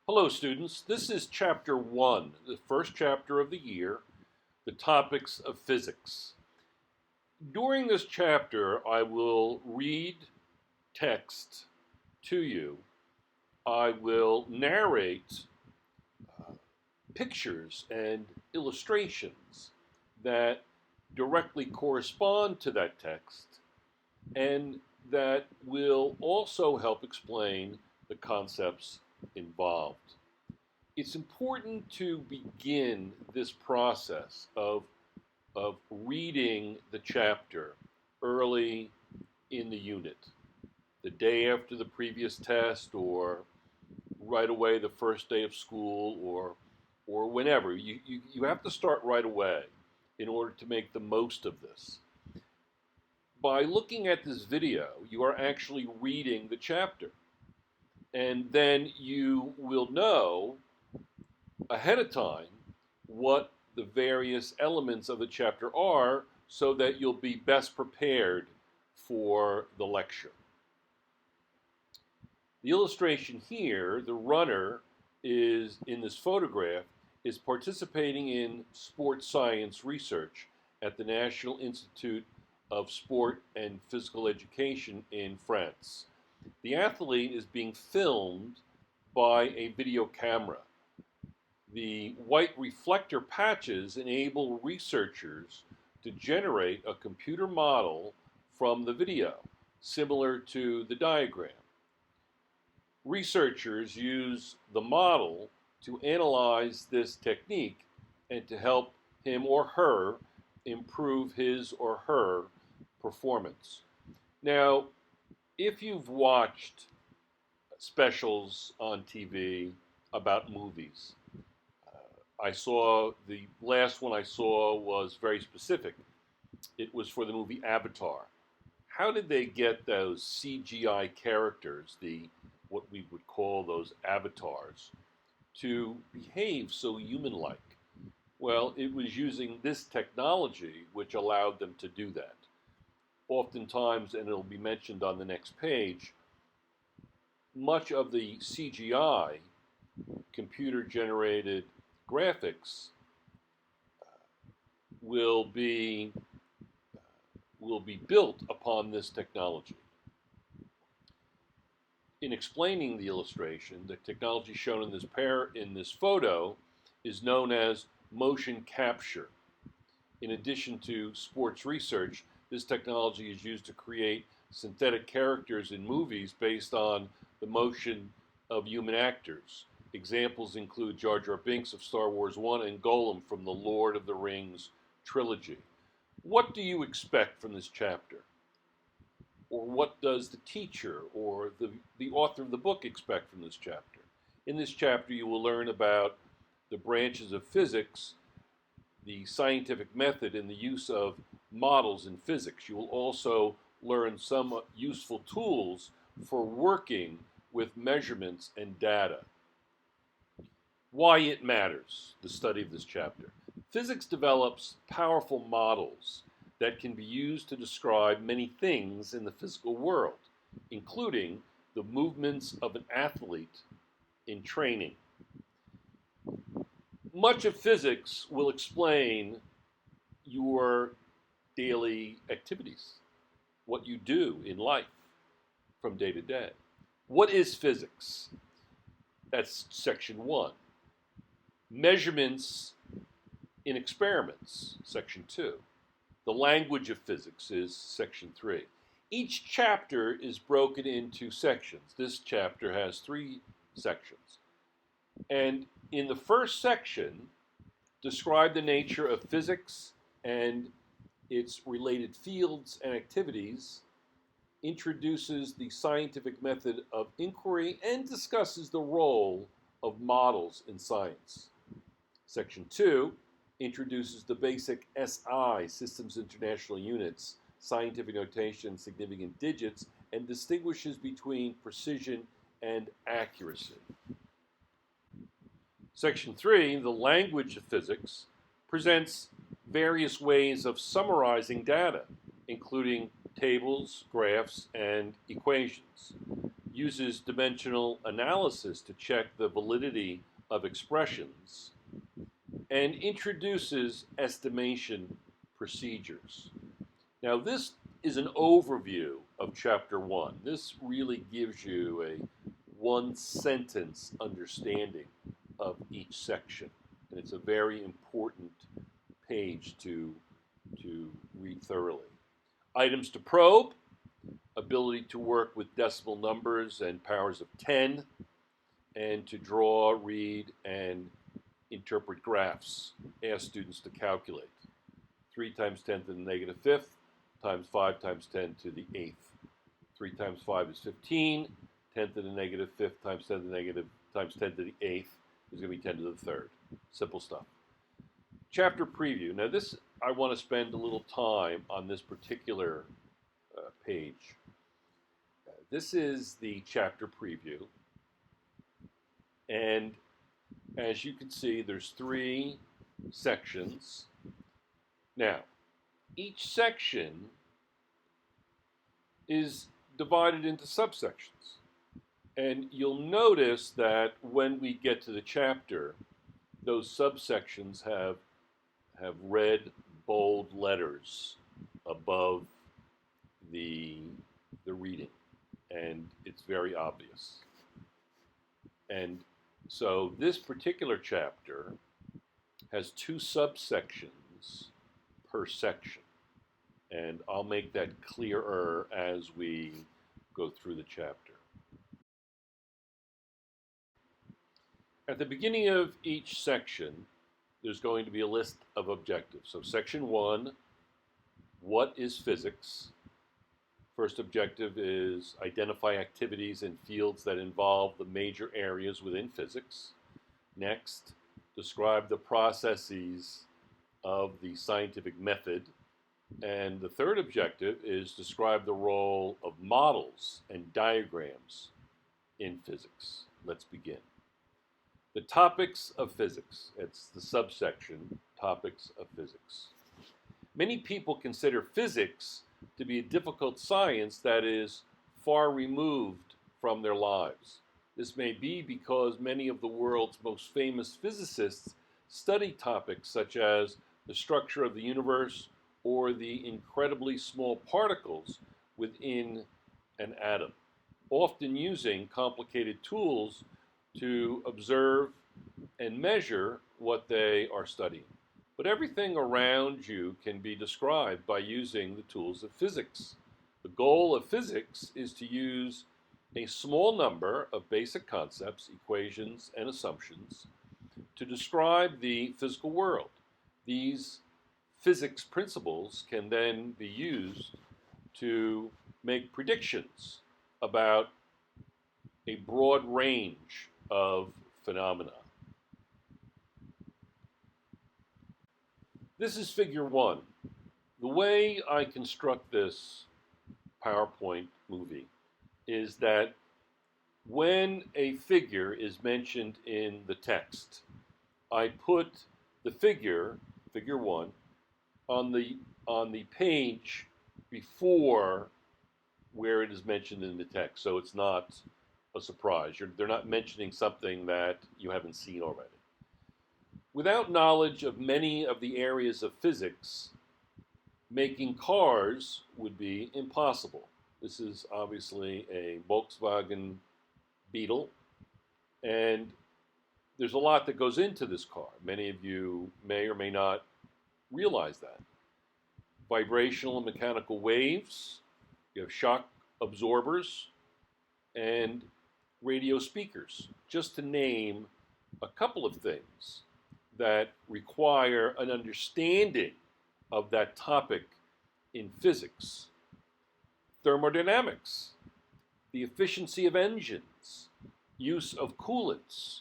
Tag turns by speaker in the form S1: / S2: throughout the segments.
S1: Hello students, this is chapter 1, the first chapter of the year, the topics of physics. During this chapter I will read text to you. I will narrate pictures and illustrations that directly correspond to that text and that will also help explain the concepts involved. It's important to begin this process of reading the chapter early in the unit, the day after the previous test, or right away the first day of school, or whenever. You have to start right away in order to make the most of this. By looking at this video, you are actually reading the chapter. And then you will know ahead of time what the various elements of the chapter are so that you'll be best prepared for the lecture. The illustration here, the runner is in this photograph, is participating in sports science research at the National Institute of Sport and Physical Education in France. The athlete is being filmed by a video camera. The white reflector patches enable researchers to generate a computer model from the video, similar to the diagram. Researchers use the model to analyze this technique and to help him or her improve his or her performance. Now, if you've watched specials on TV about movies, the last one I saw was very specific. It was for the movie Avatar. How did they get those CGI characters, what we would call those avatars, to behave so human-like? Well, it was using this technology which allowed them to do that. Oftentimes, and it'll be mentioned on the next page, much of the CGI, computer-generated graphics, will be built upon this technology. In explaining the illustration, the technology shown in this photo is known as motion capture. In addition to sports research, this technology is used to create synthetic characters in movies based on the motion of human actors. Examples include Jar Jar Binks of Star Wars 1 and Golem from the Lord of the Rings trilogy. What do you expect from this chapter? Or what does the teacher or the author of the book expect from this chapter? In this chapter, you will learn about the branches of physics, the scientific method, and the use of models in physics. You will also learn some useful tools for working with measurements and data. Why it matters, the study of this chapter. Physics develops powerful models that can be used to describe many things in the physical world, including the movements of an athlete in training. Much of physics will explain your daily activities, what you do in life from day to day. What is physics? That's section 1. Measurements in experiments, section 2. The language of physics is section 3. Each chapter is broken into sections. This chapter has 3 sections. And in the first section, describe the nature of physics and its related fields and activities, introduces the scientific method of inquiry, and discusses the role of models in science. Section 2 introduces the basic SI, Systems International Units, scientific notation, significant digits, and distinguishes between precision and accuracy. Section 3, the language of physics, presents various ways of summarizing data, including tables, graphs, and equations. uses dimensional analysis to check the validity of expressions, and introduces estimation procedures. Now, this is an overview of Chapter 1. This really gives you a one-sentence understanding of each section, and it's a very important page to read thoroughly. Items to probe: ability to work with decimal numbers and powers of 10, and to draw, read, and interpret graphs. Ask students to calculate. 3 times 10 to the negative fifth times 5 times 10 to the eighth. 3 times 5 is 15. 10 to the negative fifth times 10 to the negative times 10 to the eighth is going to be 10 to the third. Simple stuff. Chapter preview. Now this, I want to spend a little time on this particular page. This is the chapter preview. And as you can see, there's 3 sections. Now, each section is divided into subsections. And you'll notice that when we get to the chapter, those subsections have red, bold letters above the reading. And it's very obvious. And so this particular chapter has 2 subsections per section. And I'll make that clearer as we go through the chapter. At the beginning of each section, there's going to be a list of objectives. So section 1, what is physics? First objective is identify activities in fields that involve the major areas within physics. Next, describe the processes of the scientific method. And the third objective is describe the role of models and diagrams in physics. Let's begin. The topics of physics. It's the subsection, topics of physics. Many people consider physics to be a difficult science that is far removed from their lives. This may be because many of the world's most famous physicists study topics such as the structure of the universe or the incredibly small particles within an atom, often using complicated tools to observe and measure what they are studying. But everything around you can be described by using the tools of physics. The goal of physics is to use a small number of basic concepts, equations, and assumptions to describe the physical world. These physics principles can then be used to make predictions about a broad range of phenomena. This is figure 1. The way I construct this PowerPoint movie is that when a figure is mentioned in the text, I put the figure 1, on the page before where it is mentioned in the text, so it's not a surprise. They're not mentioning something that you haven't seen already. Without knowledge of many of the areas of physics, making cars would be impossible. This is obviously a Volkswagen Beetle, and there's a lot that goes into this car. Many of you may or may not realize that. Vibrational and mechanical waves, you have shock absorbers, and radio speakers, just to name a couple of things that require an understanding of that topic in physics. Thermodynamics, the efficiency of engines, use of coolants.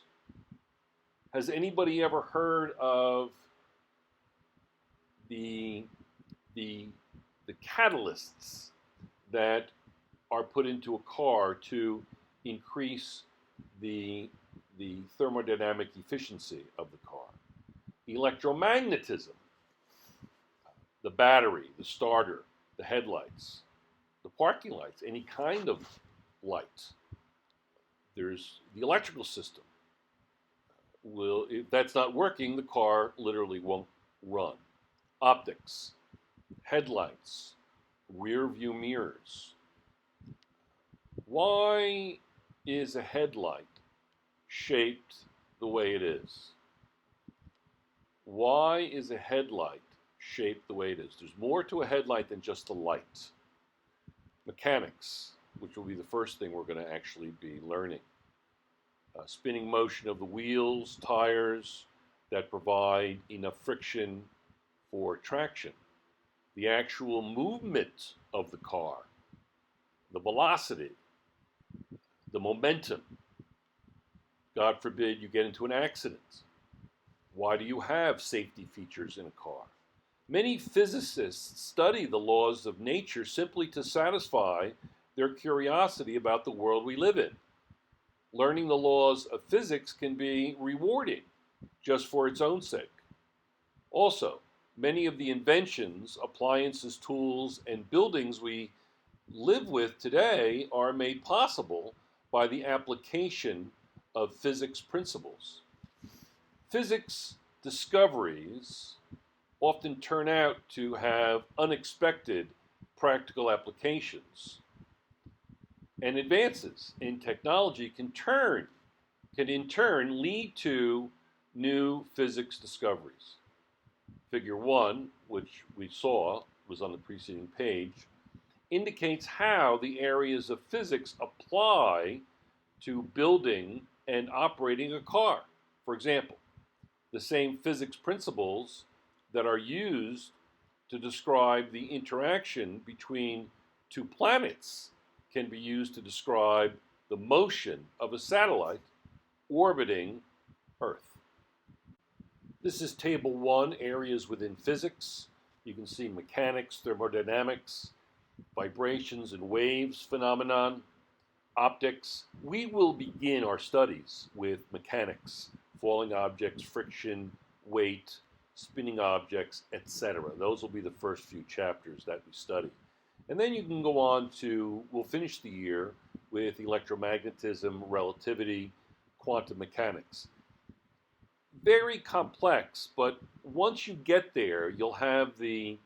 S1: Has anybody ever heard of the catalysts that are put into a car to increase the thermodynamic efficiency of the car? Electromagnetism, the battery, the starter, the headlights, the parking lights, any kind of light. There's the electrical system. If that's not working, the car literally won't run. Optics, headlights, rear view mirrors. Why is a headlight shaped the way it is? Why is a headlight shaped the way it is? There's more to a headlight than just the light. Mechanics, which will be the first thing we're going to actually be learning. Spinning motion of the wheels, tires that provide enough friction for traction. The actual movement of the car, the velocity, the momentum. God forbid you get into an accident. Why do you have safety features in a car? Many physicists study the laws of nature simply to satisfy their curiosity about the world we live in. Learning the laws of physics can be rewarding just for its own sake. Also, many of the inventions, appliances, tools, and buildings we live with today are made possible by the application of physics principles. Physics discoveries often turn out to have unexpected practical applications. And advances in technology can in turn lead to new physics discoveries. Figure 1, which we saw was on the preceding page, indicates how the areas of physics apply to building and operating a car. For example, the same physics principles that are used to describe the interaction between two planets can be used to describe the motion of a satellite orbiting Earth. This is Table 1, areas within physics. You can see mechanics, thermodynamics, vibrations and waves phenomenon, optics. We will begin our studies with mechanics, falling objects, friction, weight, spinning objects, etc. Those will be the first few chapters that we study. And then you can go on to, we'll finish the year with electromagnetism, relativity, quantum mechanics. Very complex, but once you get there, you'll have the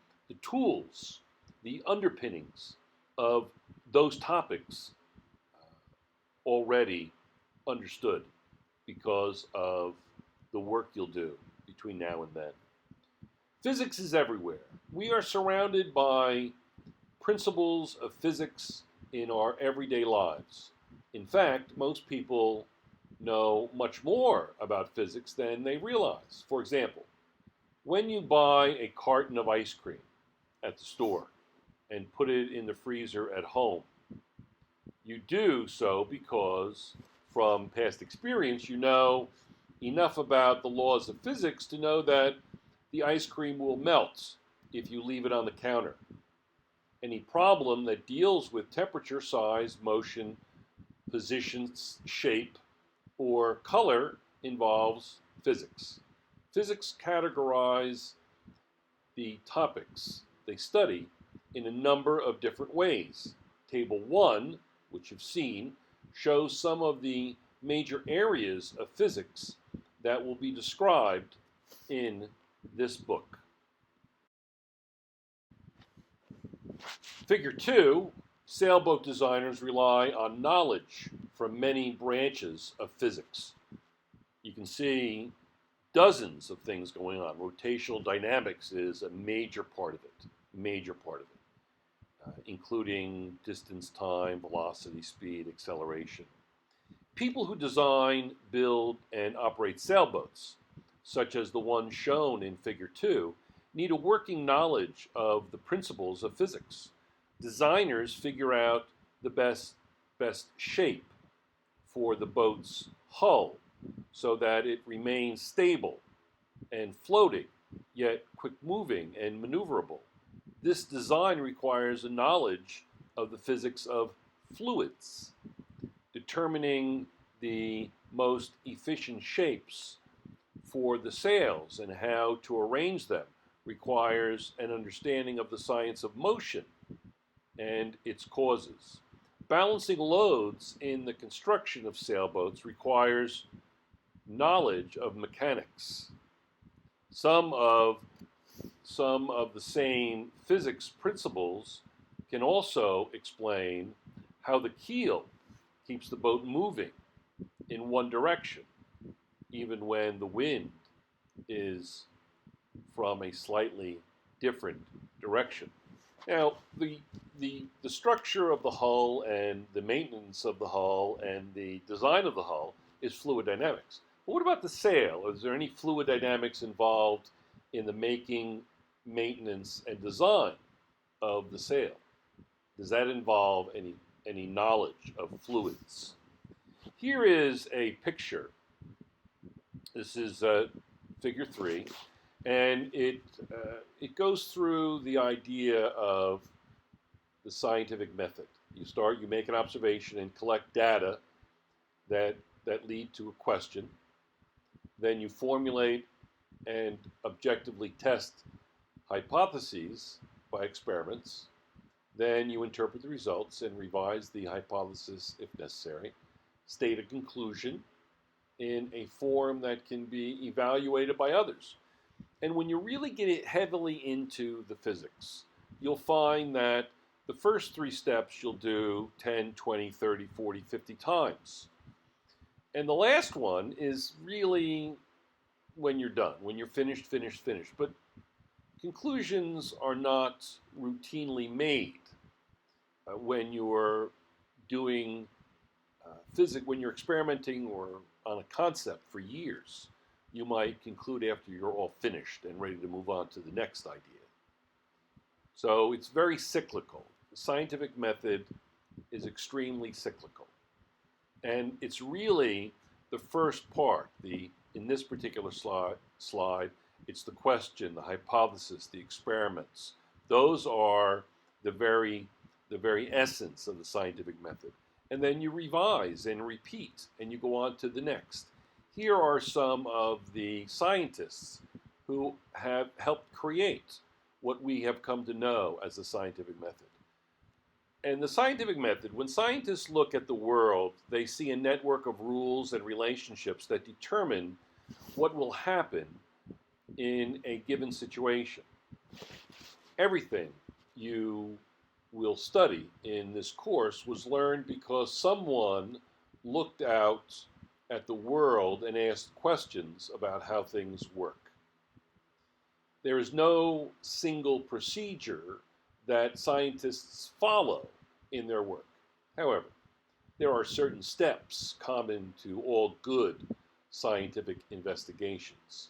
S1: tools, the underpinnings of those topics already understood because of the work you'll do between now and then. Physics is everywhere. We are surrounded by principles of physics in our everyday lives. In fact, most people know much more about physics than they realize. For example, when you buy a carton of ice cream at the store and put it in the freezer at home, you do so because from past experience you know enough about the laws of physics to know that the ice cream will melt if you leave it on the counter. Any problem that deals with temperature, size, motion, position, shape, or color involves physics. Physics categorize the topics they study in a number of different ways. Table 1, which you've seen, shows some of the major areas of physics that will be described in this book. Figure 2, sailboat designers rely on knowledge from many branches of physics. You can see dozens of things going on. Rotational dynamics is a major part of it, including distance, time, velocity, speed, acceleration. People who design, build, and operate sailboats, such as the one shown in Figure 2, need a working knowledge of the principles of physics. Designers figure out the best shape for the boat's hull so that it remains stable and floating, yet quick moving and maneuverable. This design requires a knowledge of the physics of fluids. Determining the most efficient shapes for the sails and how to arrange them requires an understanding of the science of motion and its causes. Balancing loads in the construction of sailboats requires knowledge of mechanics. Some of the same physics principles can also explain how the keel keeps the boat moving in one direction, even when the wind is from a slightly different direction. Now, the structure of the hull and the maintenance of the hull and the design of the hull is fluid dynamics. But what about the sail? Is there any fluid dynamics involved in the making, maintenance, and design of the sail? Does that involve any knowledge of fluids? Here is a picture. This is figure 3, and it goes through the idea of the scientific method. You make an observation and collect data that lead to a question. Then you formulate and objectively test hypotheses by experiments. Then you interpret the results and revise the hypothesis if necessary. State a conclusion in a form that can be evaluated by others. And when you really get it heavily into the physics, you'll find that the first 3 steps you'll do 10, 20, 30, 40, 50 times. And the last one is really when you're done, when you're finished. But conclusions are not routinely made when you're doing physics, when you're experimenting or on a concept for years. You might conclude after you're all finished and ready to move on to the next idea. So it's very cyclical. The scientific method is extremely cyclical. And it's really the first part, in this particular slide, it's the question, the hypothesis, the experiments. Those are the very essence of the scientific method. And then you revise and repeat, and you go on to the next. Here are some of the scientists who have helped create what we have come to know as the scientific method. And the scientific method, when scientists look at the world, they see a network of rules and relationships that determine what will happen in a given situation. Everything you will study in this course was learned because someone looked out at the world and asked questions about how things work. There is no single procedure that scientists follow in their work. However, there are certain steps common to all good scientific investigations.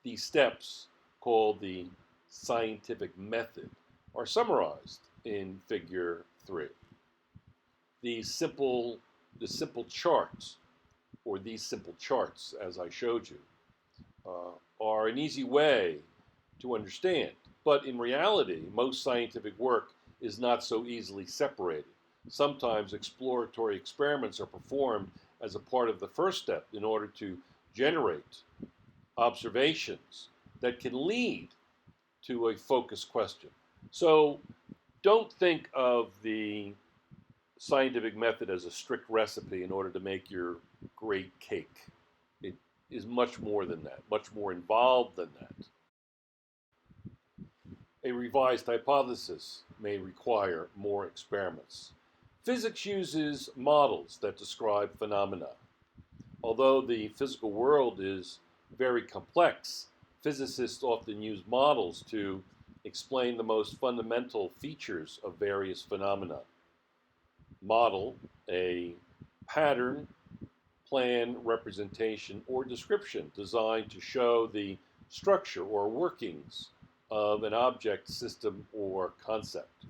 S1: These steps, called the scientific method, are summarized in figure 3. These simple charts, or these simple charts as I showed you, are an easy way to understand. But in reality, most scientific work is not so easily separated. Sometimes exploratory experiments are performed as a part of the first step in order to generate observations that can lead to a focused question. So don't think of the scientific method as a strict recipe in order to make your great cake. It is much more than that, much more involved than that. A revised hypothesis may require more experiments. Physics uses models that describe phenomena. Although the physical world is very complex, physicists often use models to explain the most fundamental features of various phenomena. Model, a pattern, plan, representation, or description designed to show the structure or workings of an object, system, or concept.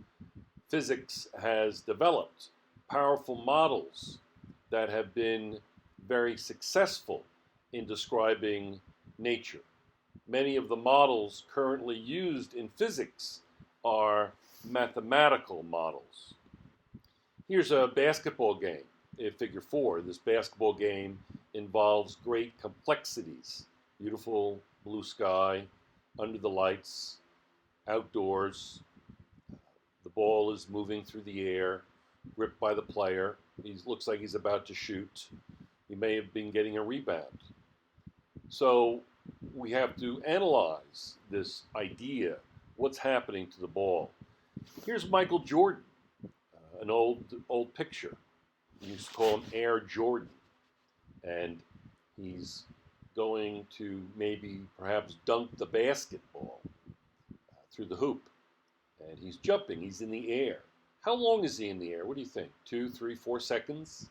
S1: Physics has developed powerful models that have been very successful in describing nature. Many of the models currently used in physics are mathematical models. Here's a basketball game in figure 4. This basketball game involves great complexities. Beautiful blue sky, under the lights, outdoors. The ball is moving through the air. gripped by the player. He looks like he's about to shoot. He may have been getting a rebound. So we have to analyze this idea. What's happening to the ball? Here's Michael Jordan, an old picture. We used to call him Air Jordan, and he's going to maybe perhaps dunk the basketball through the hoop, and he's jumping. He's in the air. How long is he in the air? What do you think? 2, 3, 4 seconds?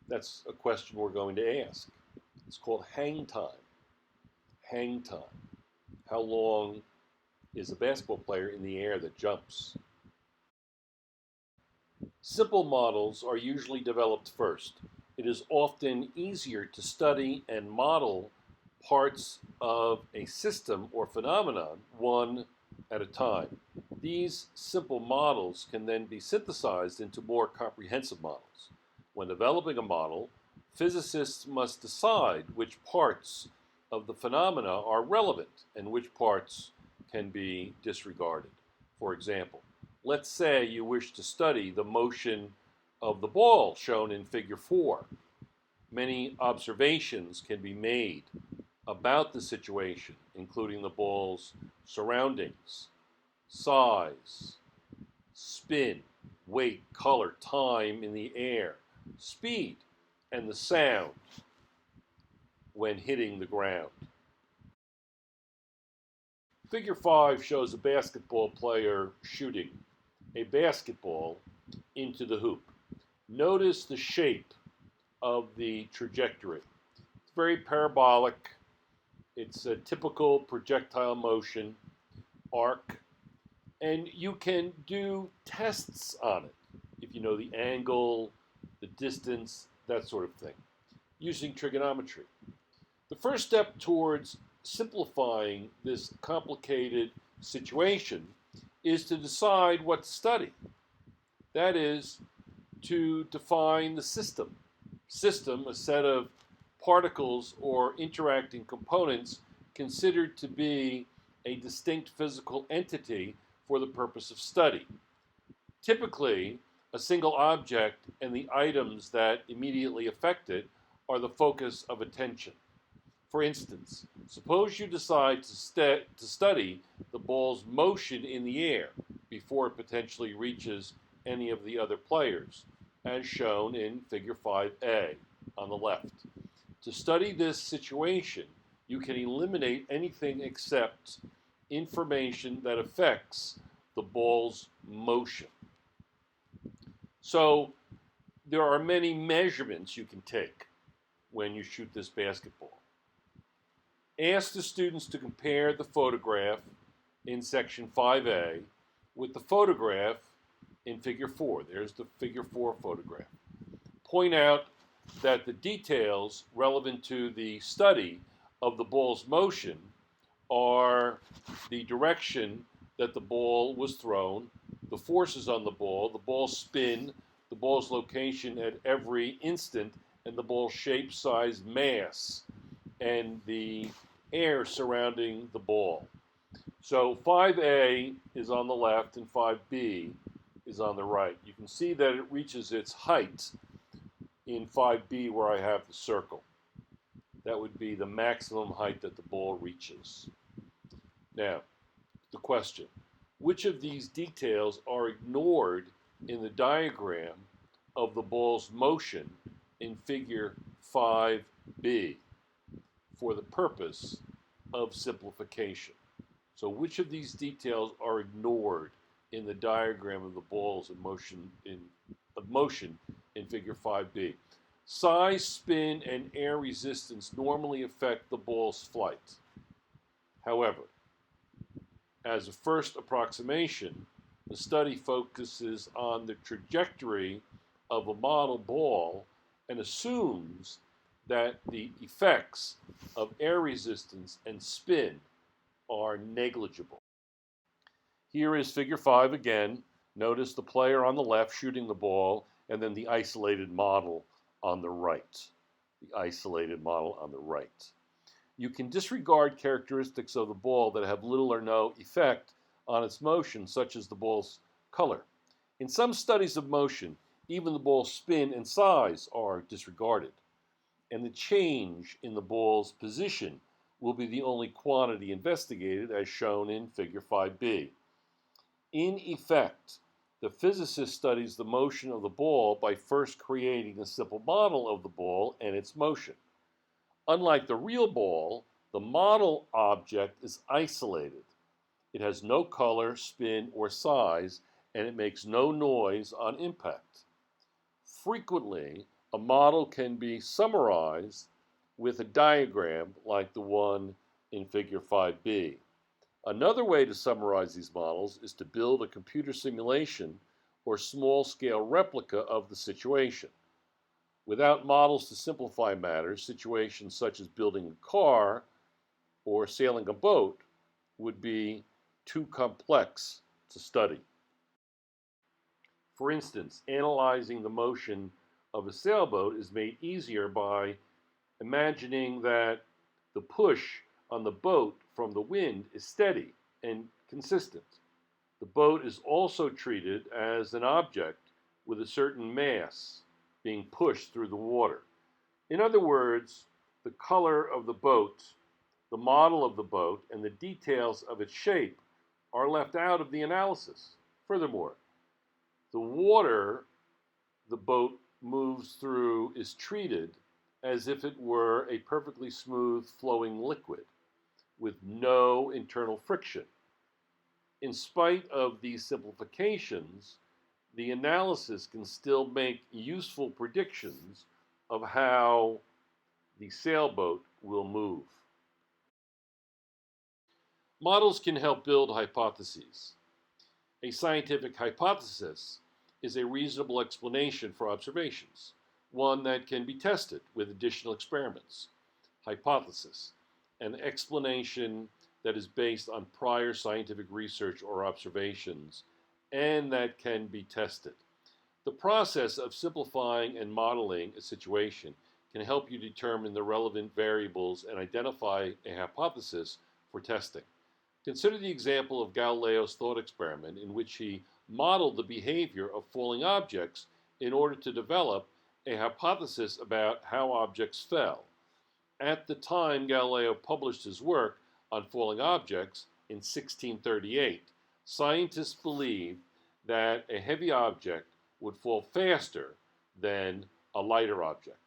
S1: That's a question we're going to ask. It's called hang time. Hang time. How long is a basketball player in the air that jumps? Simple models are usually developed first. It is often easier to study and model parts of a system or phenomenon one at a time. These simple models can then be synthesized into more comprehensive models. When developing a model, physicists must decide which parts of the phenomena are relevant and which parts can be disregarded. For example, let's say you wish to study the motion of the ball shown in Figure 4. Many observations can be made about the situation, including the ball's surroundings, size, spin, weight, color, time in the air, speed, and the sound when hitting the ground. Figure 5 shows a basketball player shooting a basketball into the hoop. Notice the shape of the trajectory. It's very parabolic. It's a typical projectile motion arc, and you can do tests on it if you know the angle, the distance, that sort of thing, using trigonometry. The first step towards simplifying this complicated situation is to decide what to study. That is, to define the system. System, a set of particles or interacting components considered to be a distinct physical entity for the purpose of study. Typically, a single object and the items that immediately affect it are the focus of attention. For instance, suppose you decide to study the ball's motion in the air before it potentially reaches any of the other players, as shown in Figure 5a on the left. To study this situation, you can eliminate anything except information that affects the ball's motion. So there are many measurements you can take when you shoot this basketball. Ask the students to compare the photograph in section 5A with the photograph in Figure 4. There's the Figure 4 photograph. Point out that the details relevant to the study of the ball's motion are the direction that the ball was thrown, the forces on the ball's spin, the ball's location at every instant, and the ball's shape, size, mass, and the air surrounding the ball. So 5A is on the left and 5B is on the right. You can see that it reaches its height in 5B where I have the circle. That would be the maximum height that the ball reaches. Now, the question, which of these details are ignored in the diagram of the ball's motion in Figure 5B for the purpose of simplification? So which of these details are ignored in the diagram of the ball's motion in Figure 5B? Size, spin, and air resistance normally affect the ball's flight. However, as a first approximation, the study focuses on the trajectory of a model ball and assumes that the effects of air resistance and spin are negligible. Here is Figure 5 again. Notice the player on the left shooting the ball, and then the isolated model on the right. The isolated model on the right. You can disregard characteristics of the ball that have little or no effect on its motion, such as the ball's color. In some studies of motion, even the ball's spin and size are disregarded, and the change in the ball's position will be the only quantity investigated, as shown in Figure 5b. In effect, the physicist studies the motion of the ball by first creating a simple model of the ball and its motion. Unlike the real ball, the model object is isolated. It has no color, spin, or size, and it makes no noise on impact. Frequently, a model can be summarized with a diagram like the one in Figure 5b. Another way to summarize these models is to build a computer simulation or small-scale replica of the situation. Without models to simplify matters, situations such as building a car or sailing a boat would be too complex to study. For instance, analyzing the motion of a sailboat is made easier by imagining that the push on the boat from the wind is steady and consistent. The boat is also treated as an object with a certain mass being pushed through the water. In other words, the color of the boat, the model of the boat, and the details of its shape are left out of the analysis. Furthermore, the water the boat moves through is treated as if it were a perfectly smooth flowing liquid with no internal friction. In spite of these simplifications, the analysis can still make useful predictions of how the sailboat will move. Models can help build hypotheses. A scientific hypothesis is a reasonable explanation for observations, one that can be tested with additional experiments. Hypothesis, an explanation that is based on prior scientific research or observations, and that can be tested. The process of simplifying and modeling a situation can help you determine the relevant variables and identify a hypothesis for testing. Consider the example of Galileo's thought experiment, in which he modeled the behavior of falling objects in order to develop a hypothesis about how objects fell. At the time Galileo published his work on falling objects in 1638, scientists believed that a heavy object would fall faster than a lighter object.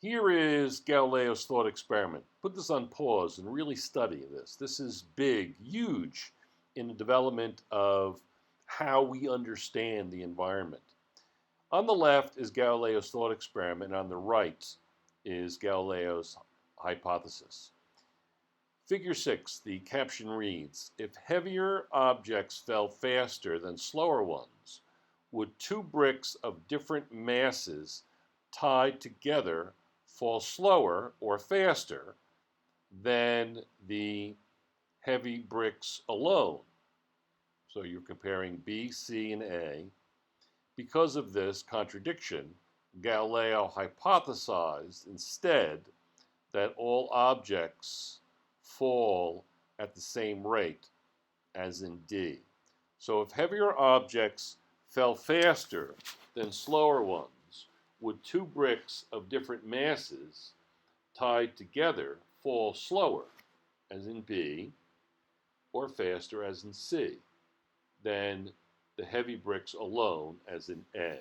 S1: Here is Galileo's thought experiment. Put this on pause and really study this. This is big, huge in the development of how we understand the environment. On the left is Galileo's thought experiment, and on the right is Galileo's hypothesis. Figure 6, the caption reads, if heavier objects fell faster than slower ones, would two bricks of different masses tied together fall slower or faster than the heavy bricks alone? So you're comparing B, C, and A. Because of this contradiction, Galileo hypothesized instead that all objects fall at the same rate as in D. So if heavier objects fell faster than slower ones, would two bricks of different masses tied together fall slower, as in B, or faster, as in C, than the heavy bricks alone, as in A?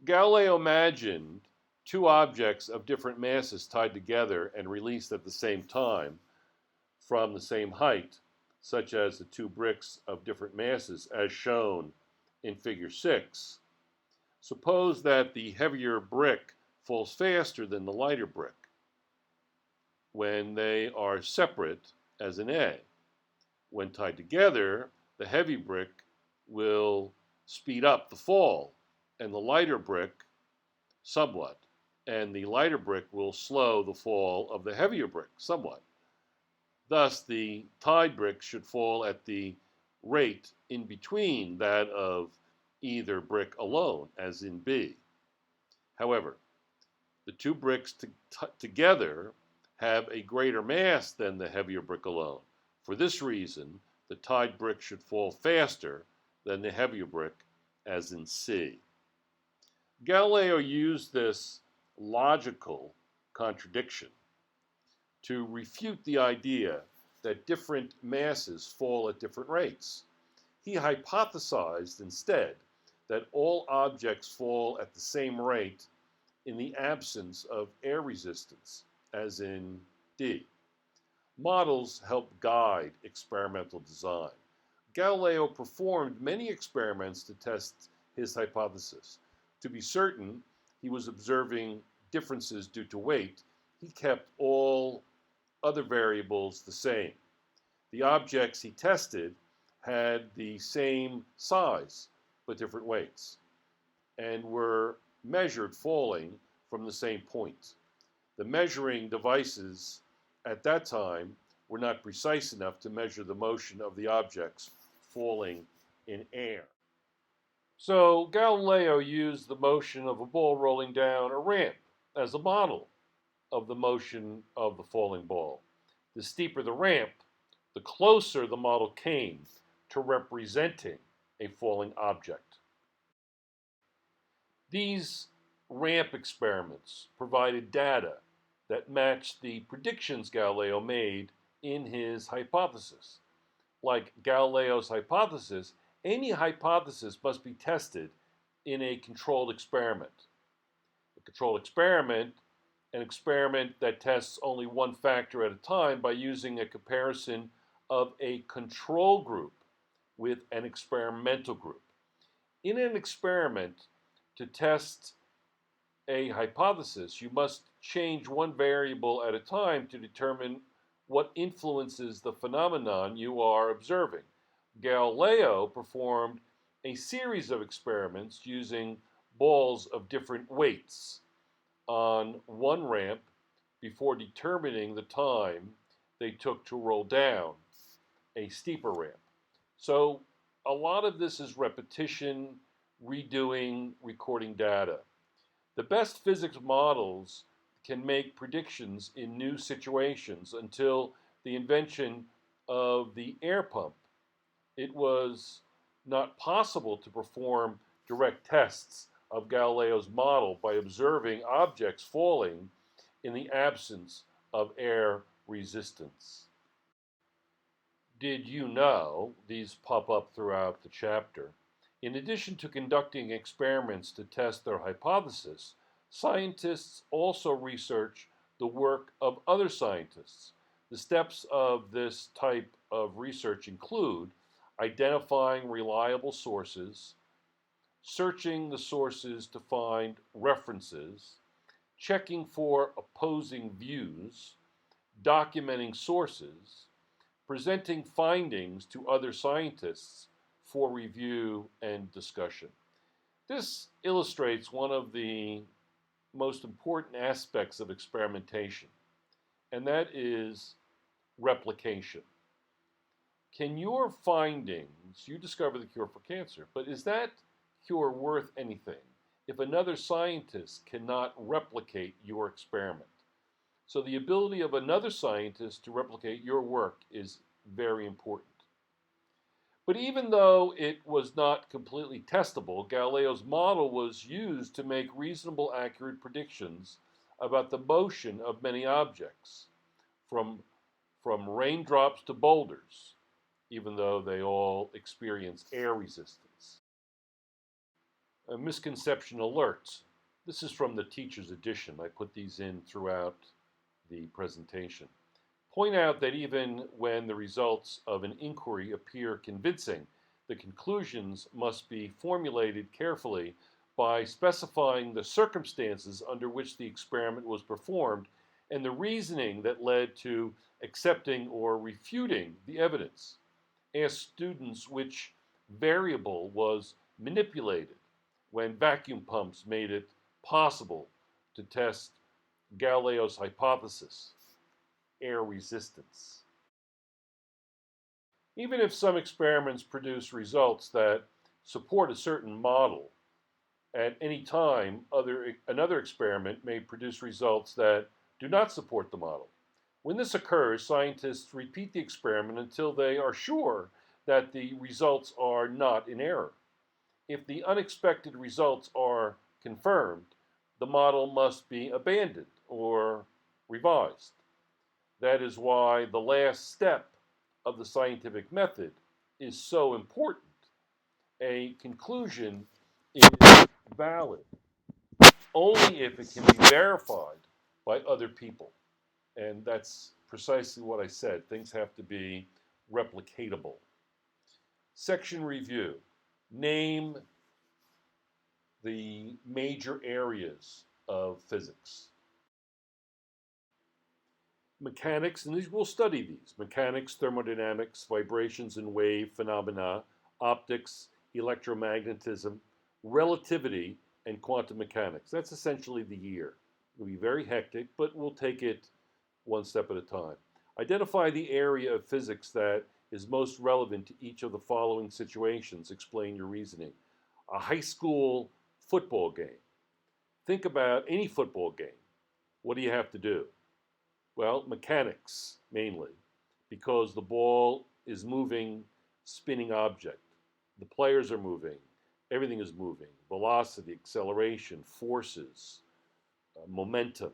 S1: Galileo imagined two objects of different masses tied together and released at the same time from the same height, such as the two bricks of different masses as shown in Figure 6. Suppose that the heavier brick falls faster than the lighter brick when they are separate, as in A. When tied together, the heavy brick will speed up the fall, and the lighter brick somewhat, and the lighter brick will slow the fall of the heavier brick somewhat. Thus, the tied brick should fall at the rate in between that of either brick alone, as in B. However, the two bricks together have a greater mass than the heavier brick alone. For this reason, the tied brick should fall faster than the heavier brick, as in C. Galileo used this logical contradiction to refute the idea that different masses fall at different rates. He hypothesized instead that all objects fall at the same rate in the absence of air resistance, as in D. Models help guide experimental design. Galileo performed many experiments to test his hypothesis. To be certain he was observing differences due to weight, he kept all other variables the same. The objects he tested had the same size but different weights and were measured falling from the same point. The measuring devices at that time were not precise enough to measure the motion of the objects falling in air. So Galileo used the motion of a ball rolling down a ramp as a model of the motion of the falling ball. The steeper the ramp, the closer the model came to representing a falling object. These ramp experiments provided data that matched the predictions Galileo made in his hypothesis. Like Galileo's hypothesis, any hypothesis must be tested in a controlled experiment. A controlled experiment, an experiment that tests only one factor at a time by using a comparison of a control group with an experimental group. In an experiment, to test a hypothesis, you must change one variable at a time to determine what influences the phenomenon you are observing. Galileo performed a series of experiments using balls of different weights on one ramp before determining the time they took to roll down a steeper ramp. So a lot of this is repetition, redoing, recording data. The best physics models can make predictions in new situations until the invention of the air pump. It was not possible to perform direct tests of Galileo's model by observing objects falling in the absence of air resistance. Did you know, these pop up throughout the chapter, in addition to conducting experiments to test their hypothesis, scientists also research the work of other scientists. The steps of this type of research include identifying reliable sources, searching the sources to find references, checking for opposing views, documenting sources, presenting findings to other scientists for review and discussion. This illustrates one of the most important aspects of experimentation, and that is replication. Can your findings, you discover the cure for cancer, but is that cure worth anything if another scientist cannot replicate your experiment? So the ability of another scientist to replicate your work is very important. But even though it was not completely testable, Galileo's model was used to make reasonable, accurate predictions about the motion of many objects, from raindrops to boulders, even though they all experience air resistance. A misconception alerts. This is from the teacher's edition. I put these in throughout the presentation. Point out that even when the results of an inquiry appear convincing, the conclusions must be formulated carefully by specifying the circumstances under which the experiment was performed and the reasoning that led to accepting or refuting the evidence. Ask students which variable was manipulated when vacuum pumps made it possible to test Galileo's hypothesis, air resistance. Even if some experiments produce results that support a certain model, at any time another experiment may produce results that do not support the model. When this occurs, scientists repeat the experiment until they are sure that the results are not in error. If the unexpected results are confirmed, the model must be abandoned or revised. That is why the last step of the scientific method is so important. A conclusion is valid only if it can be verified by other people. And that's precisely what I said. Things have to be replicatable. Section review. Name the major areas of physics. Mechanics, and we'll study these: mechanics, thermodynamics, vibrations and wave phenomena, optics, electromagnetism, relativity, and quantum mechanics. That's essentially the year. It'll be very hectic, but we'll take it one step at a time. Identify the area of physics that is most relevant to each of the following situations. Explain your reasoning. A high school football game. Think about any football game. What do you have to do? Well, mechanics mainly, because the ball is moving, spinning object. The players are moving. Everything is moving. Velocity, acceleration, forces, momentum,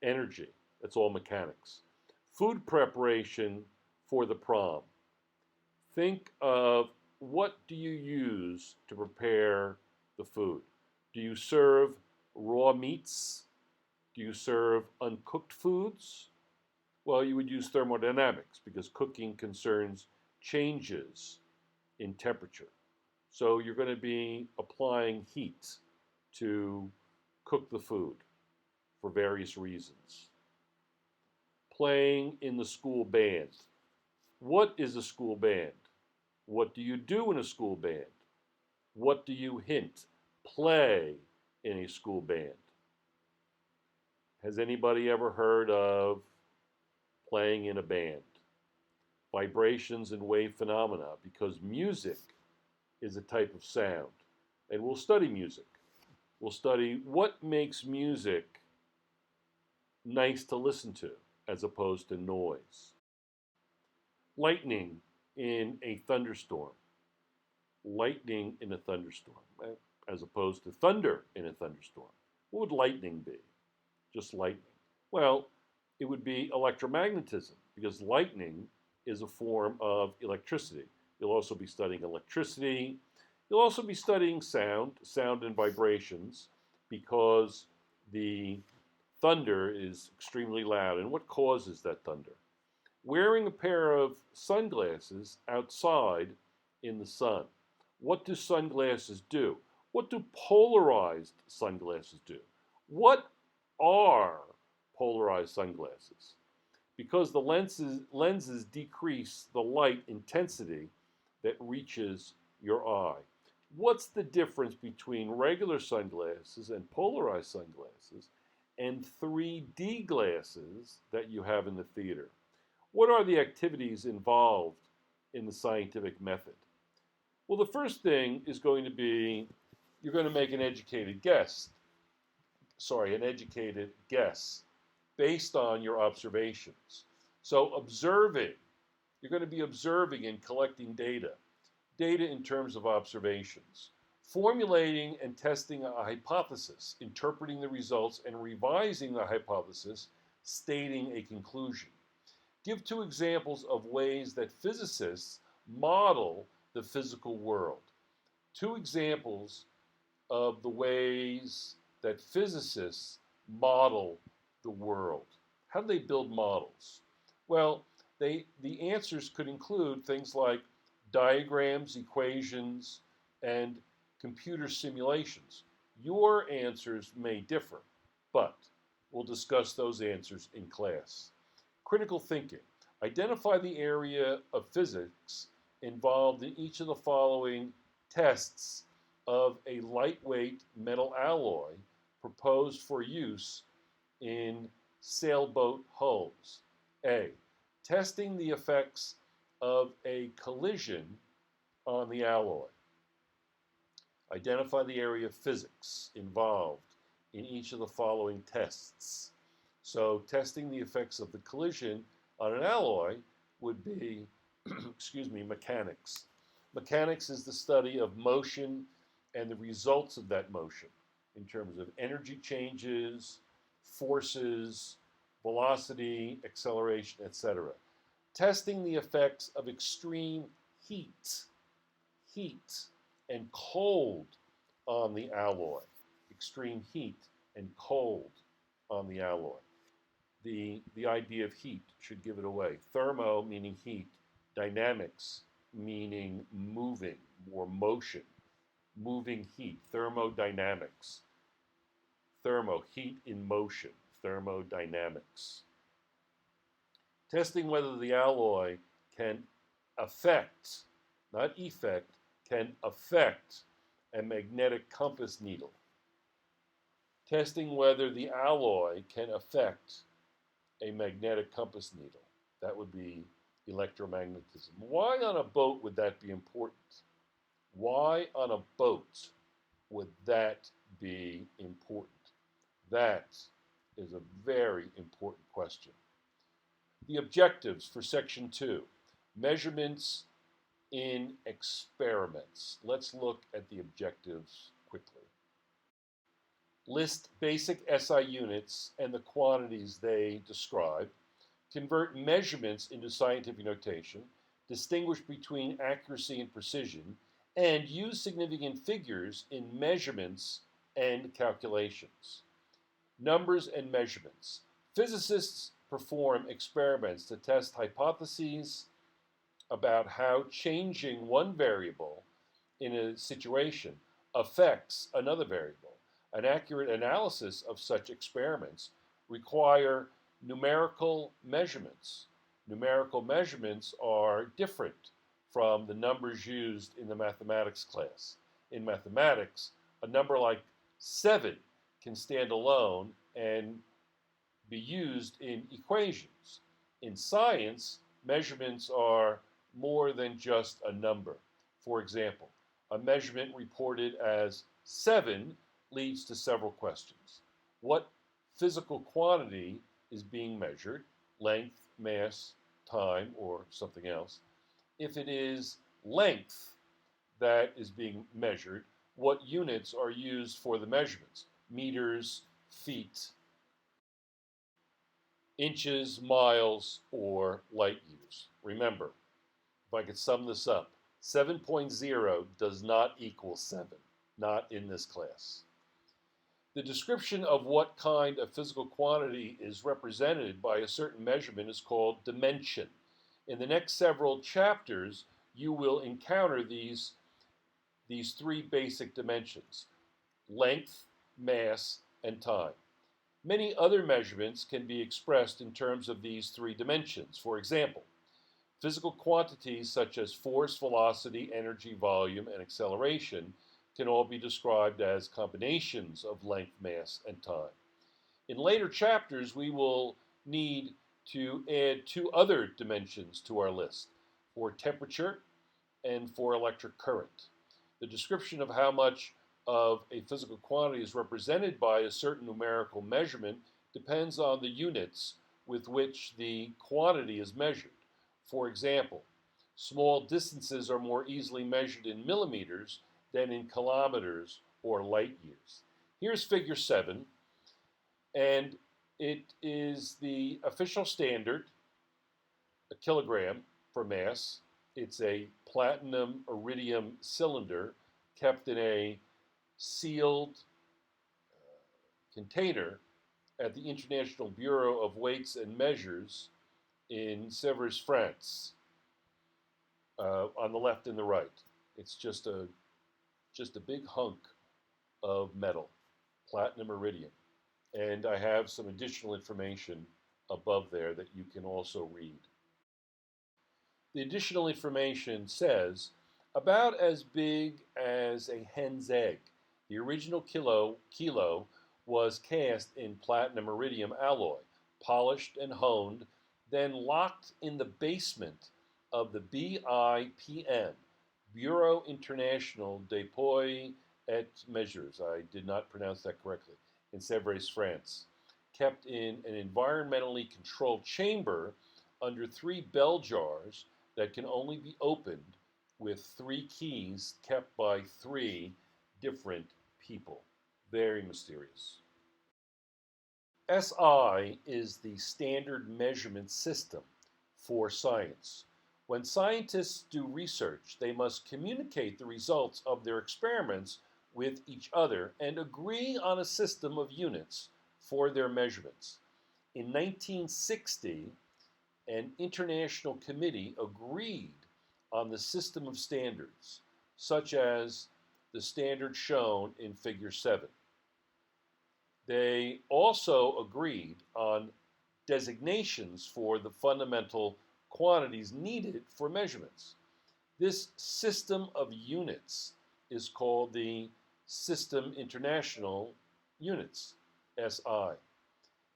S1: energy. That's all mechanics. Food preparation for the prom. Think of what do you use to prepare the food? Do you serve raw meats? Do you serve uncooked foods? Well, you would use thermodynamics because cooking concerns changes in temperature. So you're going to be applying heat to cook the food for various reasons. Playing in the school band. What is a school band? What do you do in a school band? What do you play in a school band? Has anybody ever heard of playing in a band? Vibrations and wave phenomena, because music is a type of sound. And we'll study music. We'll study what makes music nice to listen to as opposed to noise. Lightning in a thunderstorm. Lightning in a thunderstorm, as opposed to thunder in a thunderstorm. What would lightning be? Just lightning. Well, it would be electromagnetism, because lightning is a form of electricity. You'll also be studying electricity. You'll also be studying sound and vibrations, because the thunder is extremely loud. And what causes that thunder? Wearing a pair of sunglasses outside in the sun. What do sunglasses do? What do polarized sunglasses do? What are polarized sunglasses? Because the lenses decrease the light intensity that reaches your eye. What's the difference between regular sunglasses and polarized sunglasses and 3D glasses that you have in the theater? What are the activities involved in the scientific method? Well, the first thing is going to be you're going to make an educated guess based on your observations. So observing, you're going to be observing and collecting data in terms of observations. Formulating and testing a hypothesis, interpreting the results and revising the hypothesis, stating a conclusion. Give 2 examples of ways that physicists model the physical world. 2 examples of the ways that physicists model the world. How do they build models? Well, the answers could include things like diagrams, equations, and computer simulations. Your answers may differ, but we'll discuss those answers in class. Critical thinking. Identify the area of physics involved in each of the following tests of a lightweight metal alloy proposed for use in sailboat hulls. A. Testing the effects of a collision on the alloy. Identify the area of physics involved in each of the following tests. So testing the effects of the collision on an alloy would be, excuse me, mechanics. Mechanics is the study of motion and the results of that motion in terms of energy changes, forces, velocity, acceleration, etc. Testing the effects of extreme heat, and cold on the alloy. Extreme heat and cold on the alloy. The idea of heat should give it away. Thermo meaning heat, dynamics meaning moving or motion, moving heat, thermodynamics. Thermo, heat in motion, thermodynamics. Testing whether the alloy can affect, not effect, can affect a magnetic compass needle. Testing whether the alloy can affect a magnetic compass needle. That would be electromagnetism. Why on a boat would that be important? Why on a boat would that be important? That is a very important question. The objectives for section 2, measurements in experiments. Let's look at the objectives quickly. List basic SI units and the quantities they describe. Convert measurements into scientific notation. Distinguish between accuracy and precision. And use significant figures in measurements and calculations. Numbers and measurements. Physicists perform experiments to test hypotheses about how changing one variable in a situation affects another variable. An accurate analysis of such experiments require numerical measurements. Numerical measurements are different from the numbers used in the mathematics class. In mathematics, a number like 7 can stand alone and be used in equations. In science, measurements are more than just a number. For example, a measurement reported as 7 leads to several questions. What physical quantity is being measured? Length, mass, time, or something else. If it is length that is being measured, what units are used for the measurements? Meters, feet, inches, miles, or light years. Remember, if I could sum this up, 7.0 does not equal 7, not in this class. The description of what kind of physical quantity is represented by a certain measurement is called dimension. In the next several chapters, you will encounter these 3 basic dimensions: length, mass, and time. Many other measurements can be expressed in terms of these 3 dimensions. For example, physical quantities such as force, velocity, energy, volume, and acceleration can all be described as combinations of length, mass, and time. In later chapters, we will need to add 2 other dimensions to our list, for temperature and for electric current. The description of how much of a physical quantity is represented by a certain numerical measurement depends on the units with which the quantity is measured. For example, small distances are more easily measured in millimeters than in kilometers or light years. Here's figure 7, and it is the official standard, a kilogram for mass. It's a platinum iridium cylinder kept in a sealed container at the International Bureau of Weights and Measures in Sèvres, France, on the left and the right. It's just a big hunk of metal, platinum iridium. And I have some additional information above there that you can also read. The additional information says about as big as a hen's egg. The original kilo was cast in platinum iridium alloy, polished and honed, then locked in the basement of the BIPM, Bureau International des Poids et Mesures. I did not pronounce that correctly, in Sèvres, France. kept in an environmentally controlled chamber under 3 bell jars that can only be opened with 3 keys kept by 3 different people. Very mysterious. SI is the standard measurement system for science. When scientists do research, they must communicate the results of their experiments with each other and agree on a system of units for their measurements. In 1960, an international committee agreed on the system of standards, such as the standard shown in Figure 7. They also agreed on designations for the fundamental quantities needed for measurements. This system of units is called the System International Units, SI.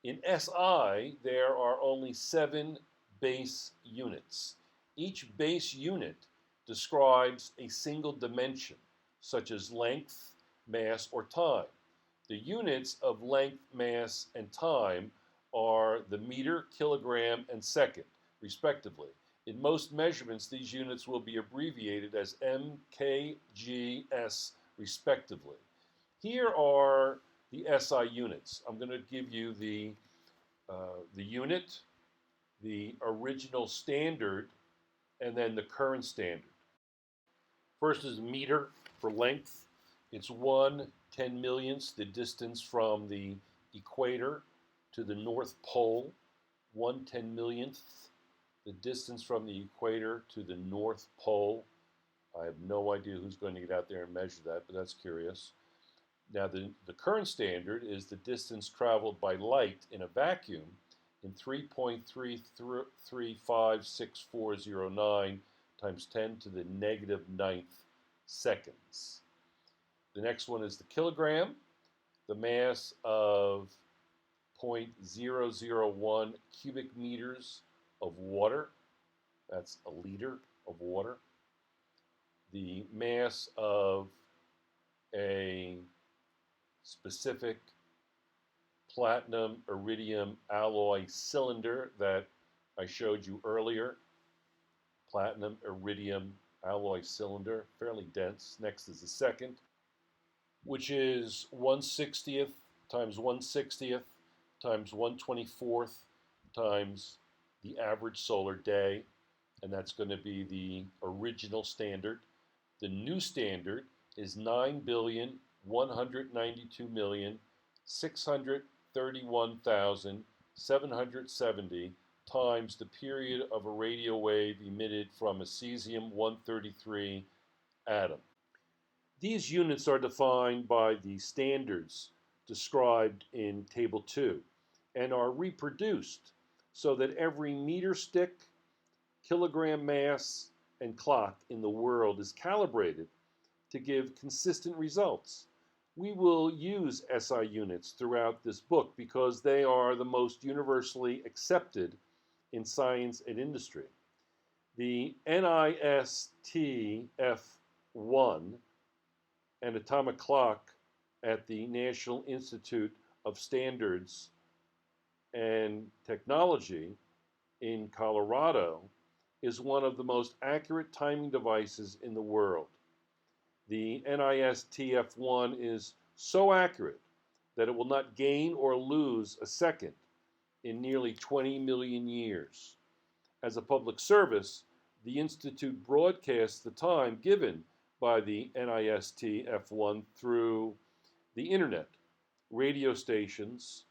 S1: In SI, there are only 7 base units. Each base unit describes a single dimension, such as length, mass, or time. The units of length, mass, and time are the meter, kilogram, and second, respectively. In most measurements, these units will be abbreviated as M, K, G, S, respectively. Here are the SI units. I'm going to give you the unit, the original standard, and then the current standard. First is meter for length. It's 1/10,000th, the distance from the equator to the North Pole. 1/10,000th, the distance from the equator to the North Pole. I have no idea who's going to get out there and measure that, but that's curious. Now, the current standard is the distance traveled by light in a vacuum in 3.3356409 times 10 to the negative 9th seconds. The next one is the kilogram, the mass of 0.001 cubic meters of water. That's a liter of water. The mass of a specific platinum iridium alloy cylinder that I showed you earlier. Platinum iridium alloy cylinder, fairly dense. Next is the second, which is 1/60th times 1/60th times 1/24th times the average solar day, and that's going to be the original standard. The new standard is 9,192,631,770 times the period of a radio wave emitted from a cesium-133 atom. These units are defined by the standards described in Table 2 and are reproduced so that every meter stick, kilogram mass, and clock in the world is calibrated to give consistent results. We will use SI units throughout this book because they are the most universally accepted in science and industry. The NIST-F1, an atomic clock at the National Institute of Standards and Technology in Colorado, is one of the most accurate timing devices in the world. The NIST-F1 is so accurate that it will not gain or lose a second in nearly 20 million years. As a public service, the Institute broadcasts the time given by the NIST-F1 through the internet, radio stations,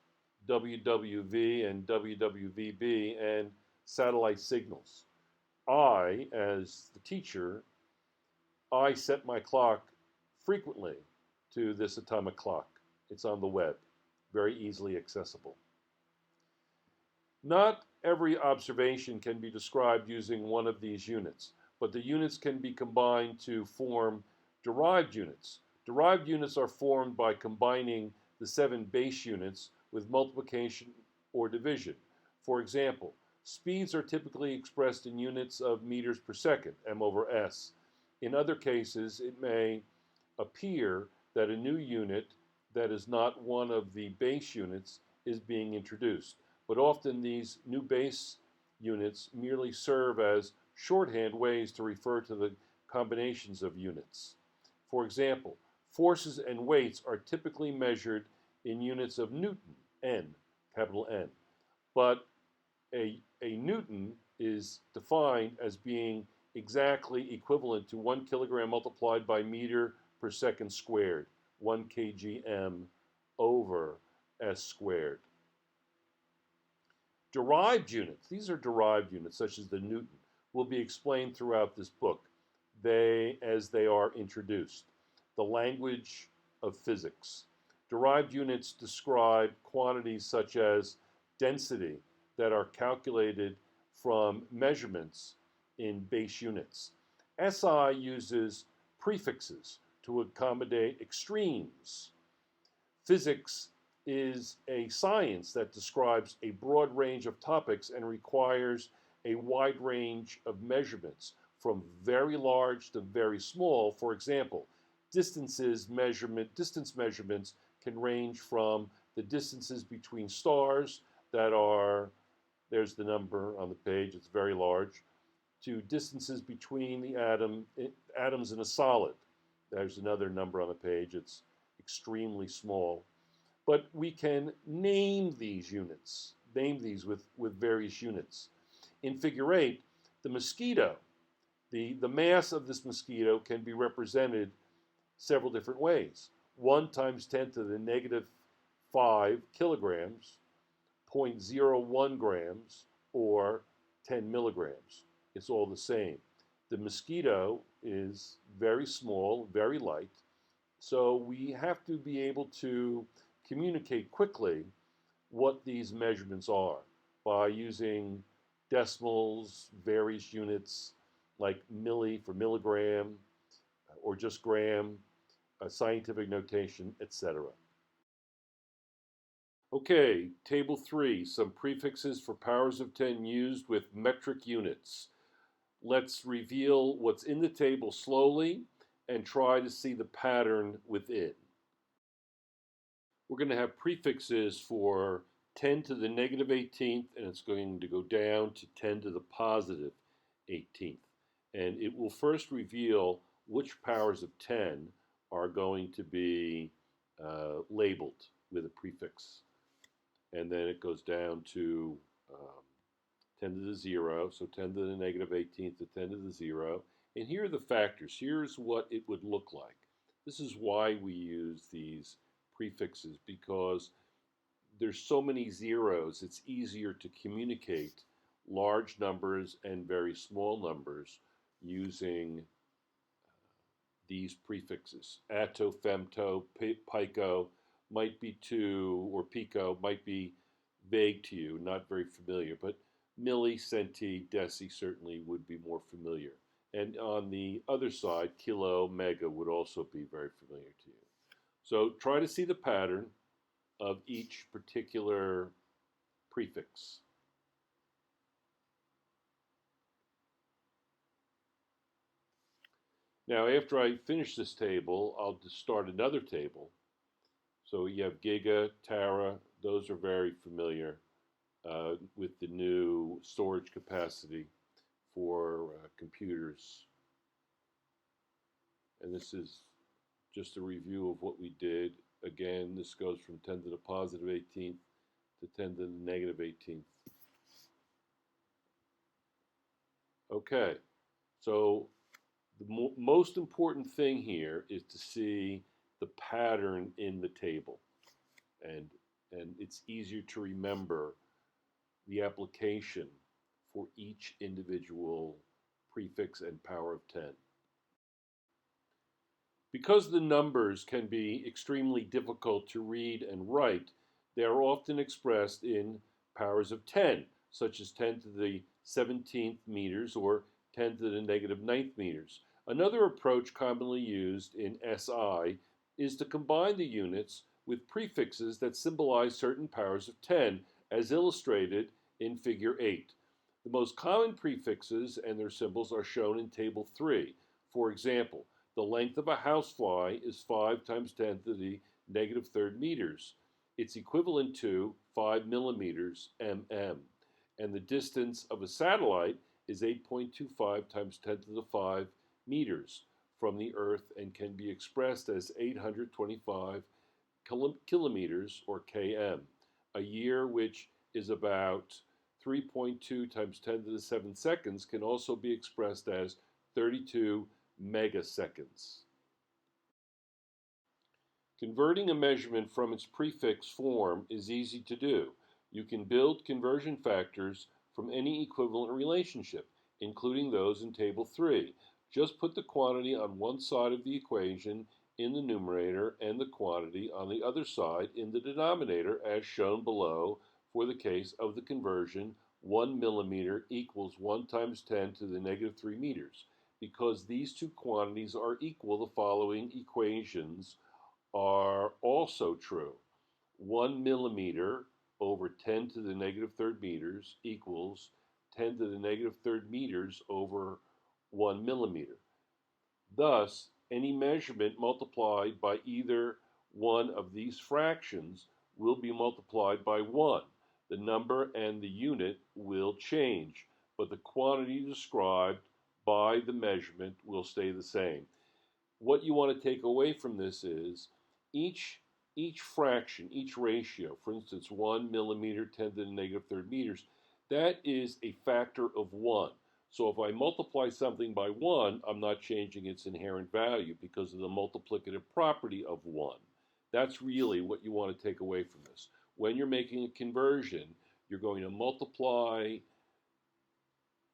S1: WWV and WWVB, and satellite signals. I, as the teacher, I set my clock frequently to this atomic clock. It's on the web, very easily accessible. Not every observation can be described using one of these units, but the units can be combined to form derived units. Derived units are formed by combining the 7 base units with multiplication or division. For example, speeds are typically expressed in units of meters per second, m/s. In other cases, it may appear that a new unit that is not one of the base units is being introduced, but often these new base units merely serve as shorthand ways to refer to the combinations of units. For example, forces and weights are typically measured in units of Newton, N, capital N, but a Newton is defined as being exactly equivalent to 1 kilogram multiplied by meter per second squared, 1 kgm over s squared. Derived units, these are derived units such as the Newton, will be explained throughout this book as they are introduced. The language of physics. Derived units describe quantities such as density that are calculated from measurements in base units. SI uses prefixes to accommodate extremes. Physics is a science that describes a broad range of topics and requires a wide range of measurements, from very large to very small. For example, distance measurements can range from the distances between stars that are, there's the number on the page, it's very large, to distances between the atoms in a solid. There's another number on the page, it's extremely small. But we can name these units, name these with various units. In figure 8, the mosquito, the mass of this mosquito can be represented several different ways. 1 times 10 to the negative 5 kilograms, 0.01 grams, or 10 milligrams. It's all the same. The mosquito is very small, very light, so we have to be able to communicate quickly what these measurements are by using decimals, various units like milli for milligram, or just gram, scientific notation, etc. Okay, table 3, some prefixes for powers of 10 used with metric units. Let's reveal what's in the table slowly and try to see the pattern within. We're going to have prefixes for 10 to the negative 18th, and it's going to go down to 10 to the positive 18th. And it will first reveal which powers of 10 are going to be labeled with a prefix. And then it goes down to 10 to the 0, so 10 to the negative 18th to 10 to the 0. And here are the factors. Here's what it would look like. This is why we use these prefixes, because there's so many zeros, it's easier to communicate large numbers and very small numbers using these prefixes. Atto, femto, pico might be to, or pico might be vague to you, not very familiar, but milli, centi, deci certainly would be more familiar. And on the other side, kilo, mega would also be very familiar to you. So try to see the pattern of each particular prefix. Now, after I finish this table, I'll just start another table. So you have giga, tera, those are very familiar with the new storage capacity for computers. And this is just a review of what we did. Again, this goes from 10 to the positive 18th to 10 to the negative 18th. Okay, so the most important thing here is to see the pattern in the table. And it's easier to remember the application for each individual prefix and power of 10. Because the numbers can be extremely difficult to read and write, they are often expressed in powers of 10, such as 10 to the 17th meters or 10 to the negative 9th meters. Another approach commonly used in SI is to combine the units with prefixes that symbolize certain powers of 10, as illustrated in figure 8. The most common prefixes and their symbols are shown in table 3. For example, the length of a housefly is 5 times 10 to the negative 3rd meters. It's equivalent to 5 millimeters mm, and the distance of a satellite is 8.25 times 10 to the 5 meters from the Earth and can be expressed as 825 kilometers, or km. A year, which is about 3.2 times 10 to the 7 seconds, can also be expressed as 32 megaseconds. Converting a measurement from its prefix form is easy to do. You can build conversion factors from any equivalent relationship, including those in Table 3. Just put the quantity on one side of the equation in the numerator and the quantity on the other side in the denominator, as shown below for the case of the conversion 1 millimeter equals 1 times 10 to the negative 3 meters. Because these two quantities are equal, the following equations are also true. 1 millimeter over 10 to the negative third meters equals 10 to the negative third meters over 1 millimeter. Thus, any measurement multiplied by either one of these fractions will be multiplied by 1. The number and the unit will change, but the quantity described by the measurement will stay the same. What you want to take away from this is each fraction, each ratio, for instance, 1 millimeter, 10 to the negative third meters, that is a factor of 1. So if I multiply something by 1, I'm not changing its inherent value because of the multiplicative property of 1. That's really what you want to take away from this. When you're making a conversion, you're going to multiply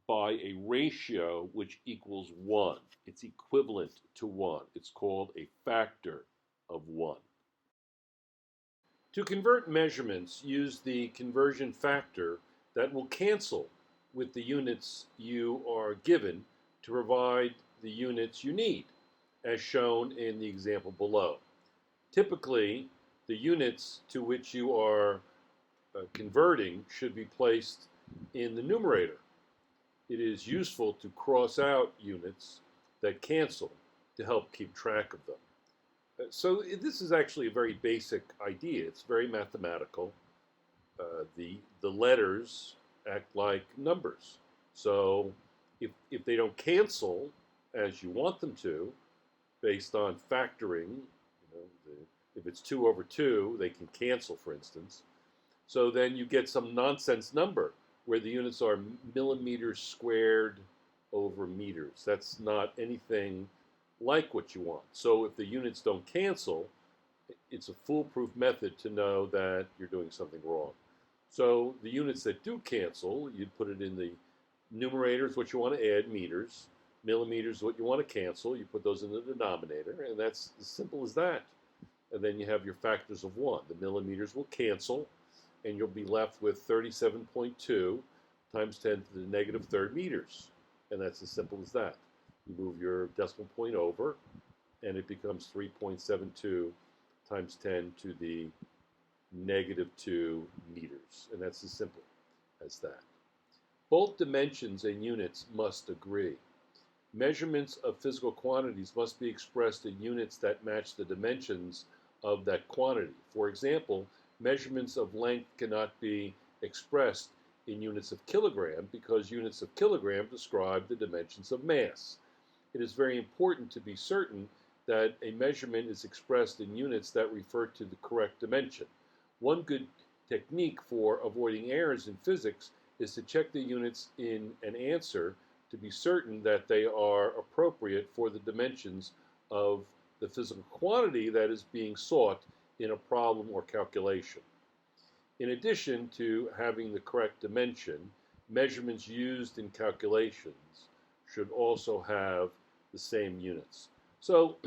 S1: by a ratio which equals 1. It's equivalent to 1. It's called a factor of 1. To convert measurements, use the conversion factor that will cancel with the units you are given to provide the units you need, as shown in the example below. Typically, the units to which you are converting should be placed in the numerator. It is useful to cross out units that cancel to help keep track of them. So this is actually a very basic idea. It's very mathematical. The letters act like numbers. So if they don't cancel as you want them to, based on factoring, if it's 2 over 2, they can cancel, for instance. So then you get some nonsense number where the units are millimeters squared over meters. That's not anything like what you want. So if the units don't cancel, it's a foolproof method to know that you're doing something wrong. So the units that do cancel, you'd put it in the numerator is what you want to add, meters. Millimeters is what you want to cancel. You put those in the denominator, and that's as simple as that. And then you have your factors of 1. The millimeters will cancel, and you'll be left with 37.2 times 10 to the negative third meters. And that's as simple as that. You move your decimal point over, and it becomes 3.72 times 10 to the negative 2 meters. And that's as simple as that. Both dimensions and units must agree. Measurements of physical quantities must be expressed in units that match the dimensions of that quantity. For example, measurements of length cannot be expressed in units of kilogram because units of kilogram describe the dimensions of mass. It is very important to be certain that a measurement is expressed in units that refer to the correct dimension. One good technique for avoiding errors in physics is to check the units in an answer to be certain that they are appropriate for the dimensions of the physical quantity that is being sought in a problem or calculation. In addition to having the correct dimension, measurements used in calculations should also have the same units. So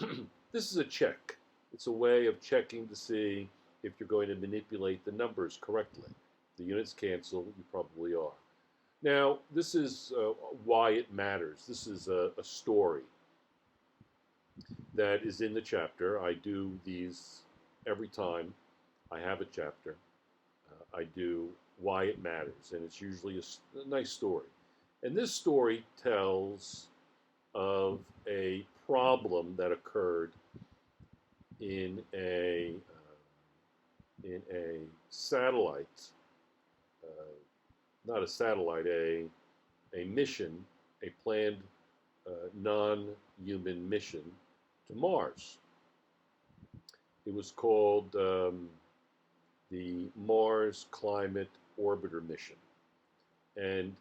S1: this is a check. It's a way of checking to see if you're going to manipulate the numbers correctly. If the units cancel, you probably are. Now, this is why it matters. This is a story that is in the chapter. I do these every time I have a chapter. I do why it matters, and it's usually a nice story. And this story tells of a problem that occurred in a in a satellite, not a satellite, a mission, a planned non-human mission to Mars. It was called the Mars Climate Orbiter Mission. And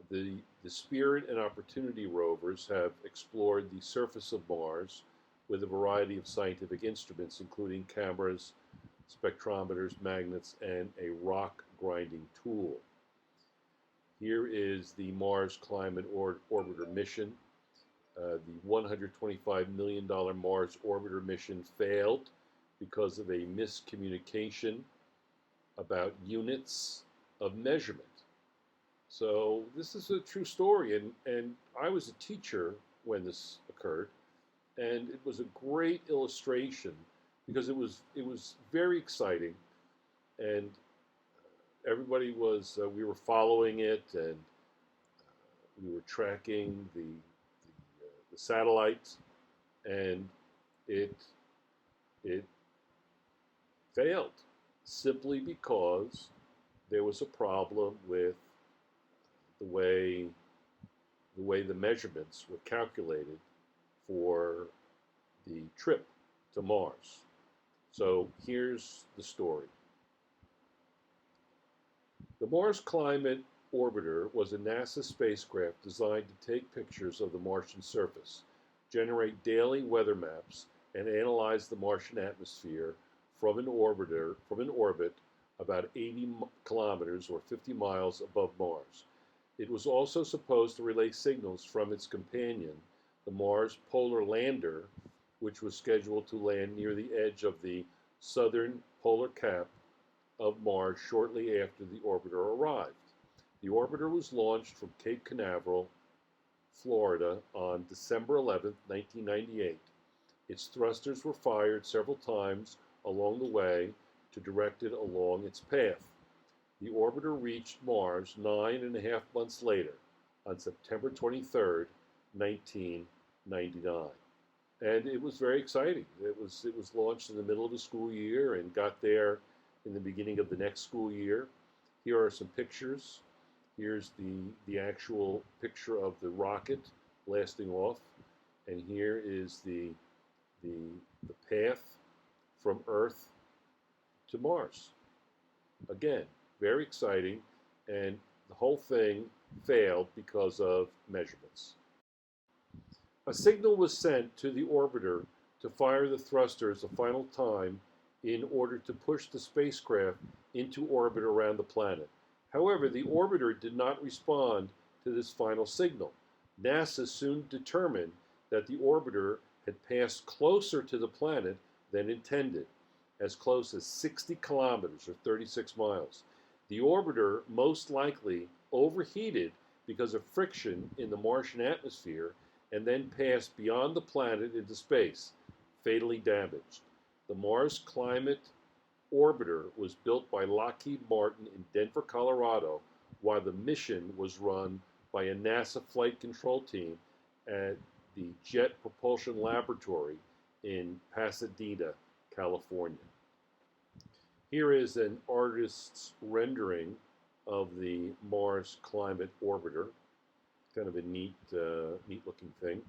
S1: the Spirit and Opportunity rovers have explored the surface of Mars with a variety of scientific instruments, including cameras, spectrometers, magnets, and a rock grinding tool. Here is the Mars Climate Orbiter mission. The $125 million Mars Orbiter mission failed because of a miscommunication about units of measurement. So this is a true story, and I was a teacher when this occurred, and it was a great illustration because it was very exciting, and everybody was we were following it, and we were tracking the satellites, and it failed simply because there was a problem with the way the measurements were calculated for the trip to Mars. So here's the story. The Mars Climate Orbiter was a NASA spacecraft designed to take pictures of the Martian surface, generate daily weather maps, and analyze the Martian atmosphere from an orbit about 80 kilometers or 50 miles above Mars. It was also supposed to relay signals from its companion, the Mars Polar Lander, which was scheduled to land near the edge of the southern polar cap of Mars shortly after the orbiter arrived. The orbiter was launched from Cape Canaveral, Florida on December 11, 1998. Its thrusters were fired several times along the way to direct it along its path. The orbiter reached Mars 9.5 months later, on September 23, 1999. And it was very exciting. It was launched in the middle of the school year and got there in the beginning of the next school year. Here are some pictures. Here's the actual picture of the rocket blasting off. And here is the path from Earth to Mars. Again, very exciting, and the whole thing failed because of measurements. A signal was sent to the orbiter to fire the thrusters a final time in order to push the spacecraft into orbit around the planet. However, the orbiter did not respond to this final signal. NASA soon determined that the orbiter had passed closer to the planet than intended, as close as 60 kilometers or 36 miles. The orbiter most likely overheated because of friction in the Martian atmosphere and then passed beyond the planet into space, fatally damaged. The Mars Climate Orbiter was built by Lockheed Martin in Denver, Colorado, while the mission was run by a NASA flight control team at the Jet Propulsion Laboratory in Pasadena, California. Here is an artist's rendering of the Mars Climate Orbiter. Kind of a neat looking thing.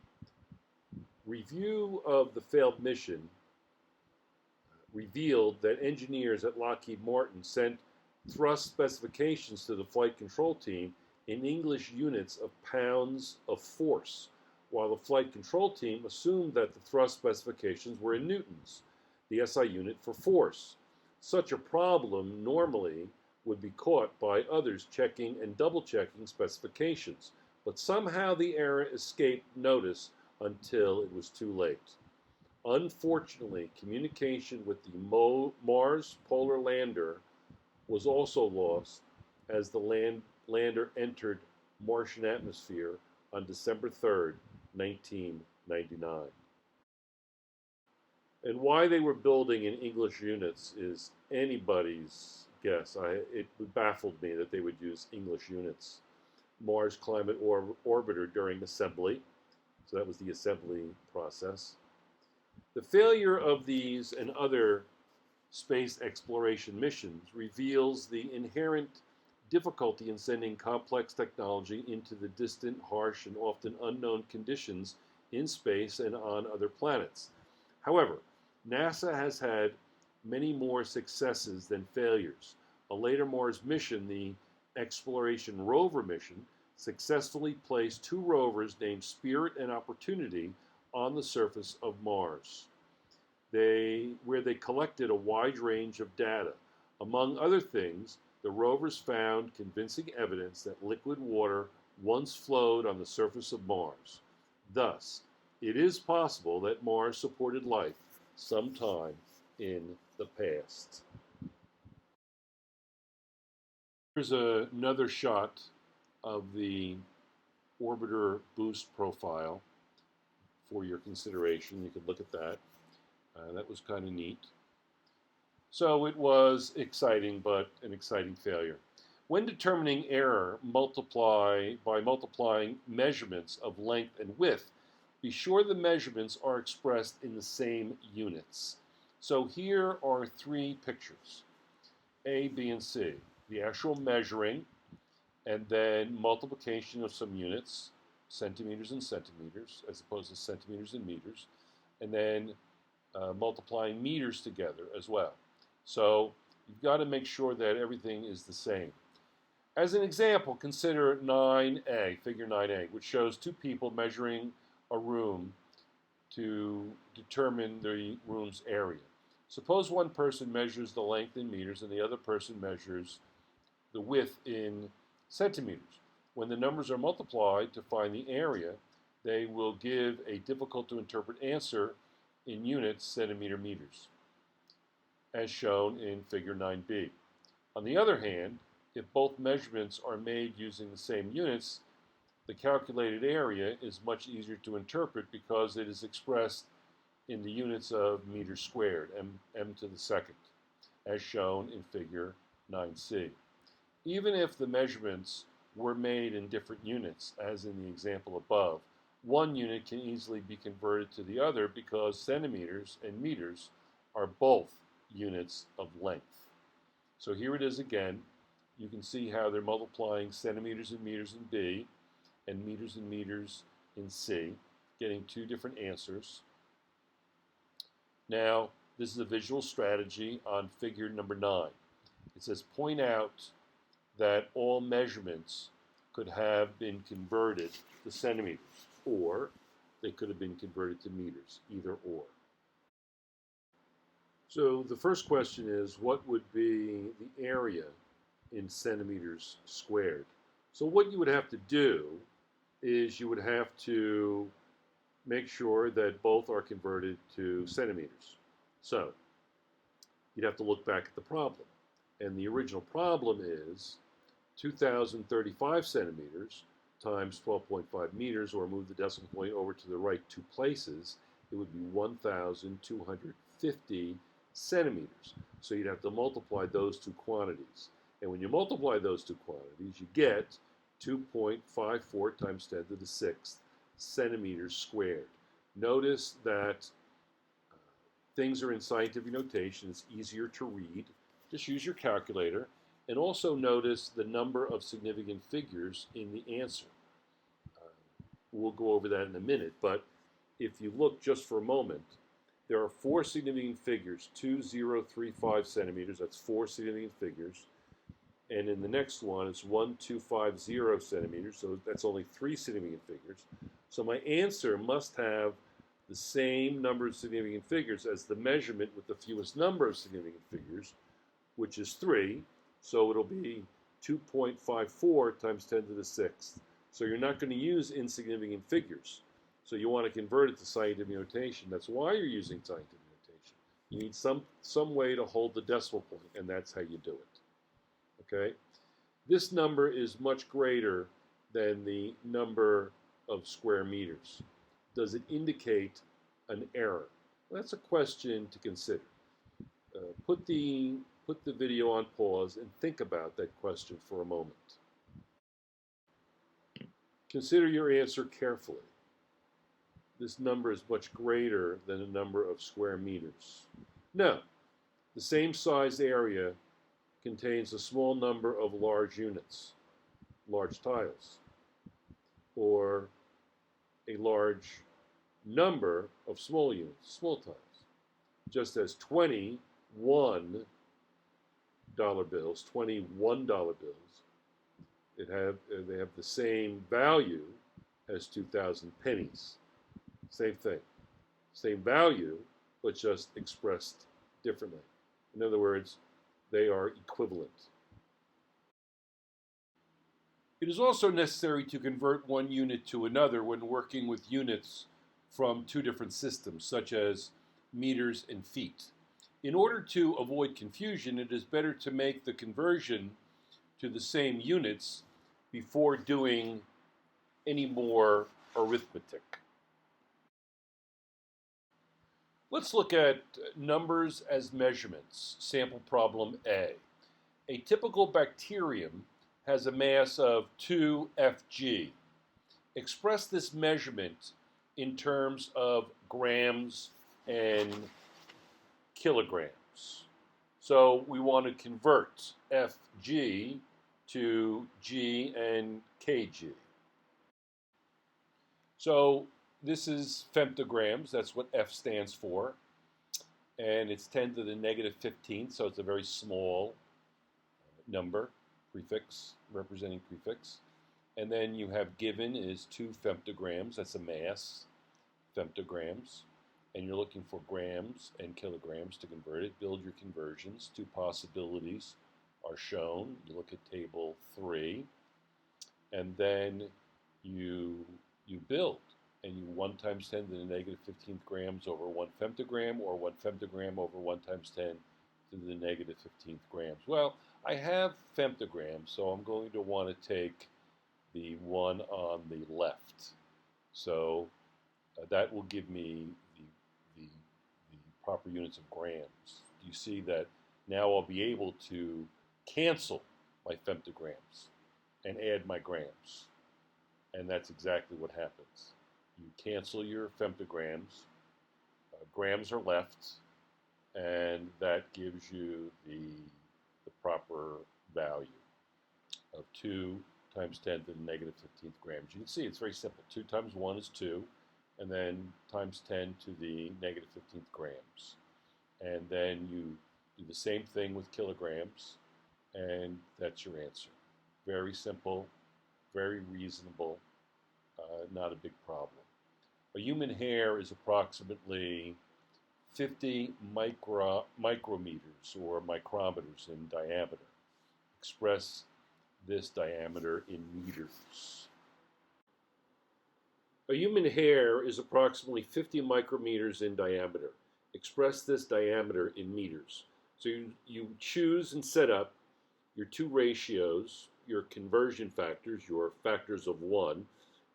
S1: Review of the failed mission revealed that engineers at Lockheed Martin sent thrust specifications to the flight control team in English units of pounds of force, while the flight control team assumed that the thrust specifications were in newtons, the SI unit for force. Such a problem normally would be caught by others checking and double-checking specifications, but somehow the error escaped notice until it was too late. Unfortunately, communication with the Mars Polar Lander was also lost as the lander entered Martian atmosphere on December 3rd, 1999. And why they were building in English units is anybody's guess. It baffled me that they would use English units. Mars Climate Orbiter during assembly, so that was the assembly process. The failure of these and other space exploration missions reveals the inherent difficulty in sending complex technology into the distant, harsh, and often unknown conditions in space and on other planets. However, NASA has had many more successes than failures. A later Mars mission, the Exploration Rover mission, successfully placed two rovers named Spirit and Opportunity on the surface of Mars, where they collected a wide range of data. Among other things, the rovers found convincing evidence that liquid water once flowed on the surface of Mars. Thus, it is possible that Mars supported life sometime in the past. Here's another shot of the orbiter boost profile for your consideration. You could look at that. That was kind of neat. So it was exciting, but an exciting failure. When determining error, multiply by multiplying measurements of length and width. Be sure the measurements are expressed in the same units. So here are three pictures, A, B, and C. The actual measuring, and then multiplication of some units, centimeters and centimeters, as opposed to centimeters and meters, and then multiplying meters together as well. So you've got to make sure that everything is the same. As an example, consider 9a, figure 9a, which shows two people measuring a room to determine the room's area. Suppose one person measures the length in meters and the other person measures the width in centimeters. When the numbers are multiplied to find the area, they will give a difficult to interpret answer in units, centimeter, meters, as shown in figure 9b. On the other hand, if both measurements are made using the same units, the calculated area is much easier to interpret because it is expressed in the units of meters squared, m to the second, as shown in figure 9c. Even if the measurements were made in different units, as in the example above, one unit can easily be converted to the other because centimeters and meters are both units of length. So here it is again. You can see how they're multiplying centimeters and meters in B and meters in C, getting two different answers. Now, this is a visual strategy on figure number 9. It says point out that all measurements could have been converted to centimeters, or they could have been converted to meters, either or. So the first question is, what would be the area in centimeters squared? So what you would have to do is you would have to make sure that both are converted to centimeters. So you'd have to look back at the problem. And the original problem is 2,035 centimeters times 12.5 meters, or move the decimal point over to the right two places, it would be 1,250 centimeters. So you'd have to multiply those two quantities. And when you multiply those two quantities, you get 2.54 times 10 to the sixth centimeters squared. Notice that things are in scientific notation. It's easier to read. Just use your calculator. And also notice the number of significant figures in the answer. We'll go over that in a minute, but if you look just for a moment, there are 4 significant figures, 2,035 centimeters, that's 4 significant figures. And in the next one, it's 1,250 centimeters, so that's only 3 significant figures. So my answer must have the same number of significant figures as the measurement with the fewest number of significant figures, which is 3. So it'll be 2.54 times 10 to the sixth. So you're not going to use insignificant figures. So you want to convert it to scientific notation. That's why you're using scientific notation. You need some way to hold the decimal point, and that's how you do it. Okay? This number is much greater than the number of square meters. Does it indicate an error? Well, that's a question to consider. Put the video on pause and think about that question for a moment. Consider your answer carefully. This number is much greater than the number of square meters. No, the The same size area contains a small number of large units, large tiles, or a large number of small units, small tiles. Just as 21 dollar bills, $21 bills, they have the same value as 2,000 pennies. Same thing, same value, but just expressed differently. In other words, they are equivalent. It is also necessary to convert one unit to another when working with units from two different systems, such as meters and feet. In order to avoid confusion, it is better to make the conversion to the same units before doing any more arithmetic. Let's look at numbers as measurements. Sample problem A. A typical bacterium has a mass of 2 Fg. Express this measurement in terms of grams and kilograms. So we want to convert Fg to G and Kg. So this is femtograms, that's what F stands for, and it's 10 to the negative 15th, so it's a very small number, prefix, representing prefix. And then you have given is 2 femtograms, that's a mass, femtograms, and you're looking for grams and kilograms to convert it. Build your conversions. Two possibilities are shown. You look at table 3, and then you build, and you 1 times 10 to the negative 15th grams over 1 femtogram, or 1 femtogram over 1 times 10 to the negative 15th grams. Well, I have femtograms, so I'm going to want to take the one on the left. So that will give me the proper units of grams. You see that now I'll be able to cancel my femtograms and add my grams. And that's exactly what happens. You cancel your femtograms, grams are left, and that gives you the proper value of 2 times 10 to the negative 15th grams. You can see it's very simple. 2 times 1 is 2, and then times 10 to the negative 15th grams. And then you do the same thing with kilograms, and that's your answer. Very simple, very reasonable, not a big problem. A human hair is approximately 50 micrometers or micrometers in diameter. Express this diameter in meters. A human hair is approximately 50 micrometers in diameter. Express this diameter in meters. So you choose and set up your two ratios, your conversion factors, your factors of 1,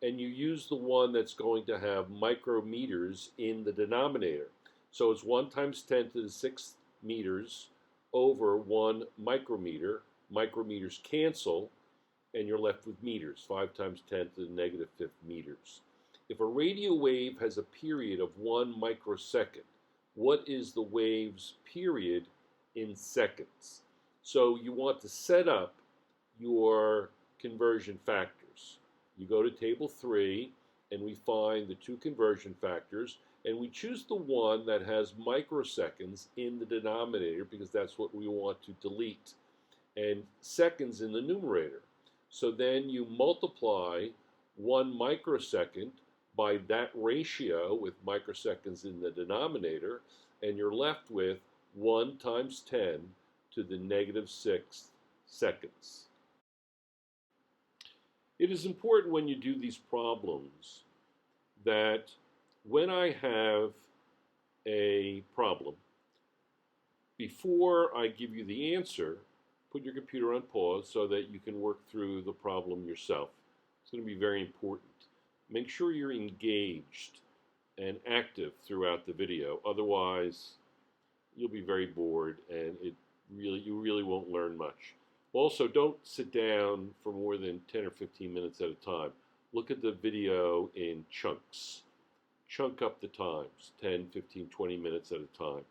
S1: and you use the one that's going to have micrometers in the denominator. So it's 1 times 10 to the 6th meters over 1 micrometer. Micrometers cancel, and you're left with meters, 5 times 10 to the negative 5th meters. If a radio wave has a period of 1 microsecond, what is the wave's period in seconds? So you want to set up your conversion factors. You go to table 3, and we find the two conversion factors, and we choose the one that has microseconds in the denominator because that's what we want to delete, and seconds in the numerator. So then you multiply 1 microsecond by that ratio with microseconds in the denominator, and you're left with 1 times 10 to the negative 6th seconds. It is important when you do these problems that when I have a problem, before I give you the answer, put your computer on pause so that you can work through the problem yourself. It's going to be very important. Make sure you're engaged and active throughout the video. Otherwise, you'll be very bored and you really won't learn much. Also, don't sit down for more than 10 or 15 minutes at a time. Look at the video in chunks. Chunk up the times, 10, 15, 20 minutes at a time.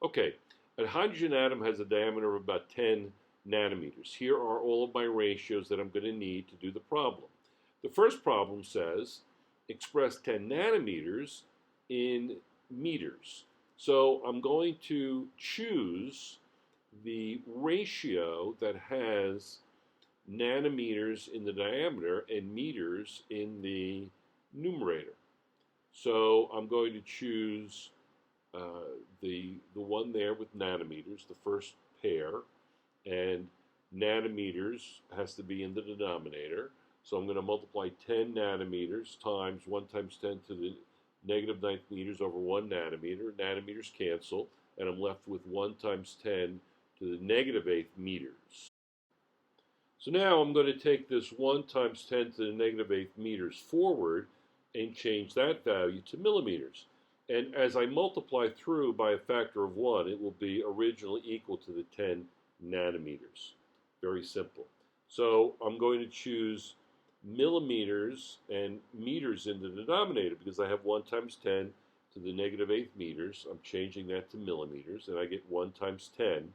S1: Okay, A hydrogen atom has a diameter of about 10 nanometers. Here are all of my ratios that I'm going to need to do the problem. The first problem says express 10 nanometers in meters. So I'm going to choose the ratio that has nanometers in the diameter and meters in the numerator. So I'm going to choose the one there with nanometers, the first pair, and nanometers has to be in the denominator. So I'm going to multiply 10 nanometers times 1 times 10 to the negative 9th meters over 1 nanometer. Nanometers cancel, and I'm left with 1 times 10 to the negative 8th meters. So now I'm going to take this 1 times 10 to the negative 8th meters forward and change that value to millimeters. And as I multiply through by a factor of 1, it will be originally equal to the 10 nanometers. Very simple. So I'm going to choose millimeters and meters in the denominator because I have 1 times 10 to the negative 8th meters. I'm changing that to millimeters, and I get 1 times 10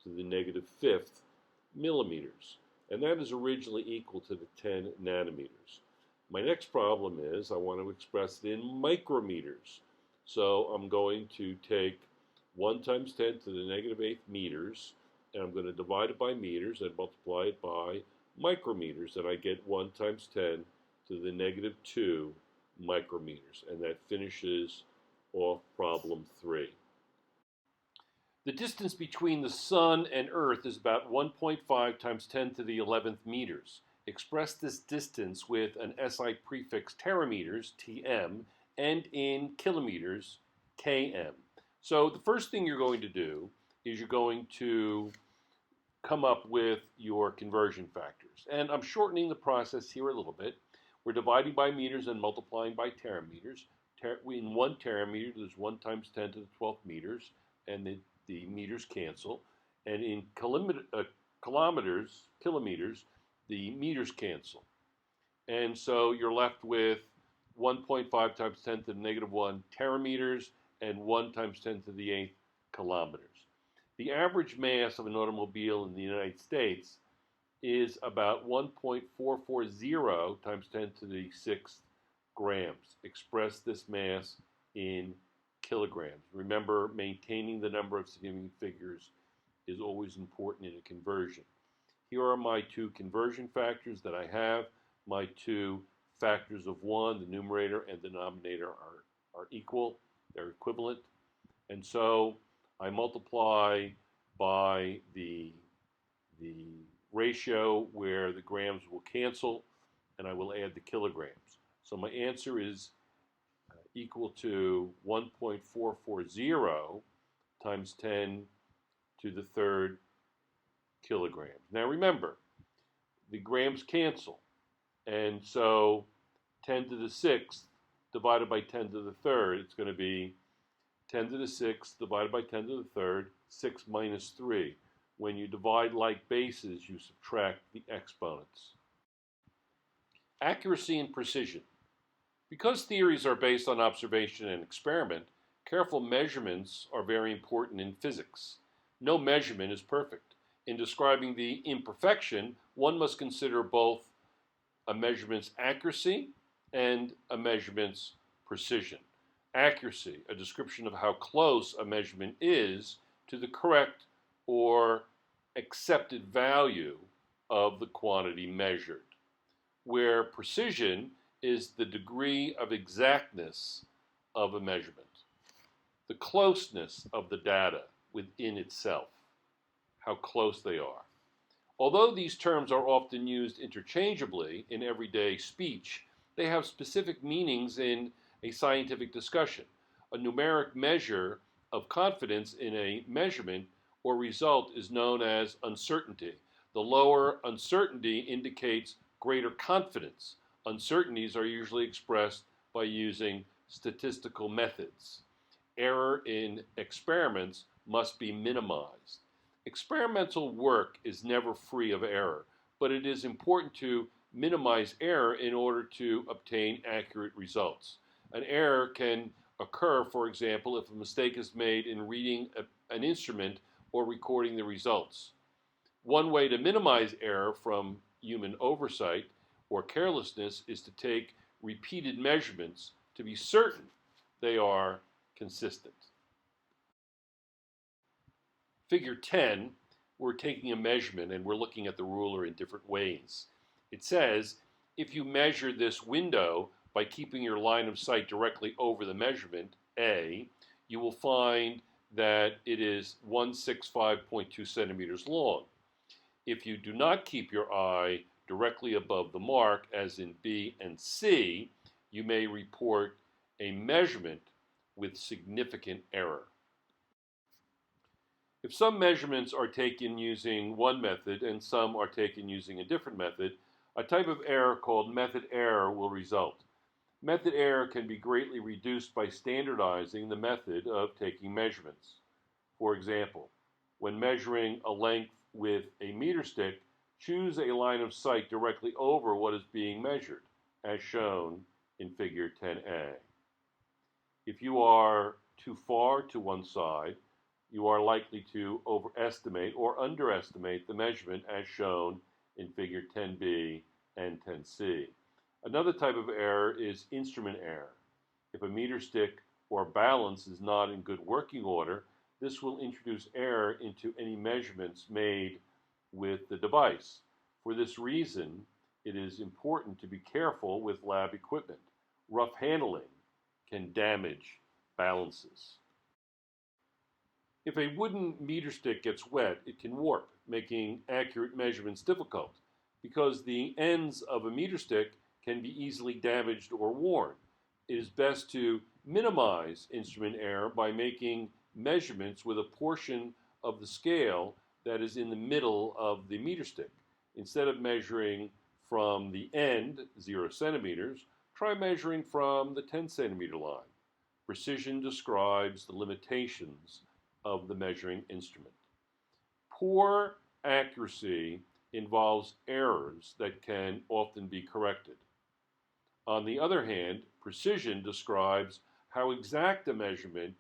S1: to the negative 5th millimeters. And that is originally equal to the 10 nanometers. My next problem is I want to express it in micrometers. So I'm going to take 1 times 10 to the negative 8th meters, and I'm going to divide it by meters and multiply it by micrometers, and I get 1 times 10 to the negative 2 micrometers. And that finishes off problem 3. The distance between the Sun and Earth is about 1.5 times 10 to the 11th meters. Express this distance with an SI prefix terameters, TM, and in kilometers, km. So the first thing you're going to do is you're going to come up with your conversion factors. And I'm shortening the process here a little bit. We're dividing by meters and multiplying by terameters. In 1 terameter, there's 1 times 10 to the 12th meters, and the meters cancel. And in kilometers, the meters cancel. And so you're left with 1.5 times 10 to the negative 1 terameters and 1 times 10 to the 8th kilometers. The average mass of an automobile in the United States is about 1.440 times 10 to the 6th grams. Express this mass in kilograms. Remember, maintaining the number of significant figures is always important in a conversion. Here are my 2 conversion factors that I have. My 2 factors of 1, the numerator and denominator are equal, they're equivalent. And so I multiply by the ratio where the grams will cancel, and I will add the kilograms. So my answer is equal to 1.440 times 10 to the 3rd kilograms. Now remember, the grams cancel, and so 10 to the 6th divided by 10 to the 3rd, it's going to be 10 to the 6th divided by 10 to the 3rd, 6 minus 3. When you divide like bases, you subtract the exponents. Accuracy and precision. Because theories are based on observation and experiment, careful measurements are very important in physics. No measurement is perfect. In describing the imperfection, one must consider both a measurement's accuracy and a measurement's precision. Accuracy, a description of how close a measurement is to the correct or accepted value of the quantity measured, where precision is the degree of exactness of a measurement, the closeness of the data within itself, how close they are. Although these terms are often used interchangeably in everyday speech, they have specific meanings in a scientific discussion. A numeric measure of confidence in a measurement or result is known as uncertainty. The lower uncertainty indicates greater confidence. Uncertainties are usually expressed by using statistical methods. Error in experiments must be minimized. Experimental work is never free of error, but it is important to minimize error in order to obtain accurate results. An error can occur, for example, if a mistake is made in reading an instrument or recording the results. One way to minimize error from human oversight or carelessness is to take repeated measurements to be certain they are consistent. Figure 10, we're taking a measurement and we're looking at the ruler in different ways. It says, if you measure this window by keeping your line of sight directly over the measurement, A, you will find that it is 165.2 centimeters long. If you do not keep your eye directly above the mark, as in B and C, you may report a measurement with significant error. If some measurements are taken using one method and some are taken using a different method, a type of error called method error will result. Method error can be greatly reduced by standardizing the method of taking measurements. For example, when measuring a length with a meter stick, choose a line of sight directly over what is being measured, as shown in Figure 10a. If you are too far to one side, you are likely to overestimate or underestimate the measurement as shown in Figure 10b and 10c. Another type of error is instrument error. If a meter stick or balance is not in good working order, this will introduce error into any measurements made with the device. For this reason, it is important to be careful with lab equipment. Rough handling can damage balances. If a wooden meter stick gets wet, it can warp, making accurate measurements difficult. Because the ends of a meter stick can be easily damaged or worn, it is best to minimize instrument error by making measurements with a portion of the scale that is in the middle of the meter stick. Instead of measuring from the end, 0 centimeters, try measuring from the 10 centimeter line. Precision describes the limitations of the measuring instrument. Poor accuracy involves errors that can often be corrected. On the other hand, precision describes how exact a measurement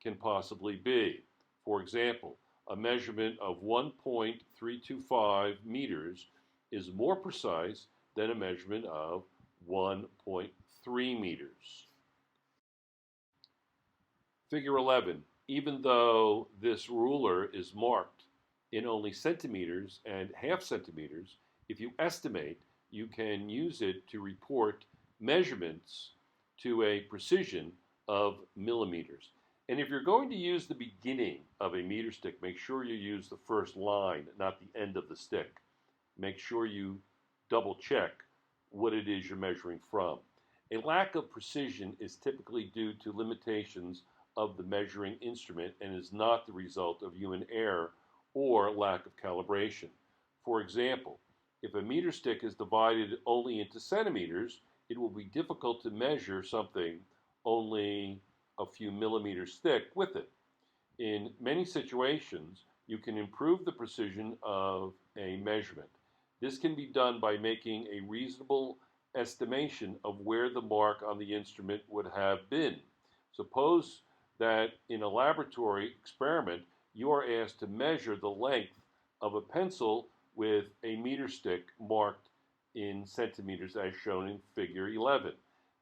S1: can possibly be. For example, a measurement of 1.325 meters is more precise than a measurement of 1.3 meters. Figure 11. Even though this ruler is marked in only centimeters and half centimeters, if you estimate, you can use it to report measurements to a precision of millimeters. And if you're going to use the beginning of a meter stick, make sure you use the first line, not the end of the stick. Make sure you double check what it is you're measuring from. A lack of precision is typically due to limitations of the measuring instrument and is not the result of human error or lack of calibration. For example, if a meter stick is divided only into centimeters, it will be difficult to measure something only a few millimeters thick with it. In many situations, you can improve the precision of a measurement. This can be done by making a reasonable estimation of where the mark on the instrument would have been. Suppose that in a laboratory experiment, you are asked to measure the length of a pencil with a meter stick marked in centimeters as shown in Figure 11.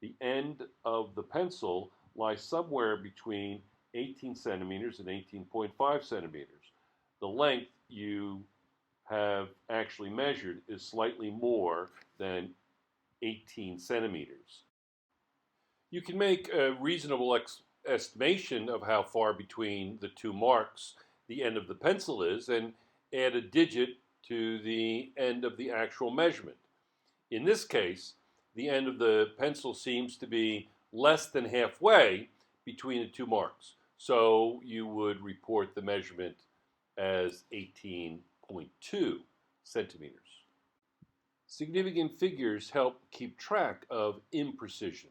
S1: The end of the pencil lies somewhere between 18 centimeters and 18.5 centimeters. The length you have actually measured is slightly more than 18 centimeters. You can make a reasonable estimation of how far between the two marks the end of the pencil is and add a digit to the end of the actual measurement. In this case, the end of the pencil seems to be less than halfway between the two marks. So you would report the measurement as 18.2 centimeters. Significant figures help keep track of imprecision.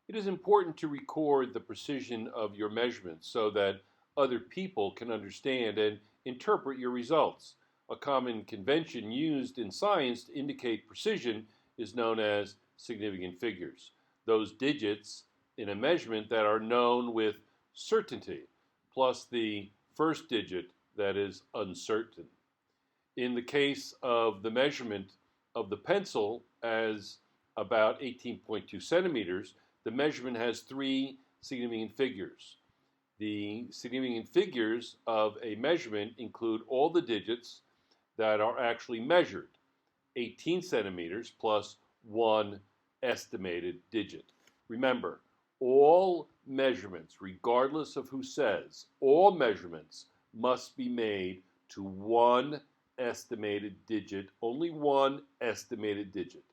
S1: It is important to record the precision of your measurements so that other people can understand and interpret your results. A common convention used in science to indicate precision is known as significant figures. Those digits in a measurement that are known with certainty, plus the first digit that is uncertain. In the case of the measurement of the pencil as about 18.2 centimeters, the measurement has three significant figures. The significant figures of a measurement include all the digits that are actually measured, 18 centimeters plus one estimated digit. Remember, all measurements, regardless of who says, all measurements must be made to one estimated digit, only one estimated digit.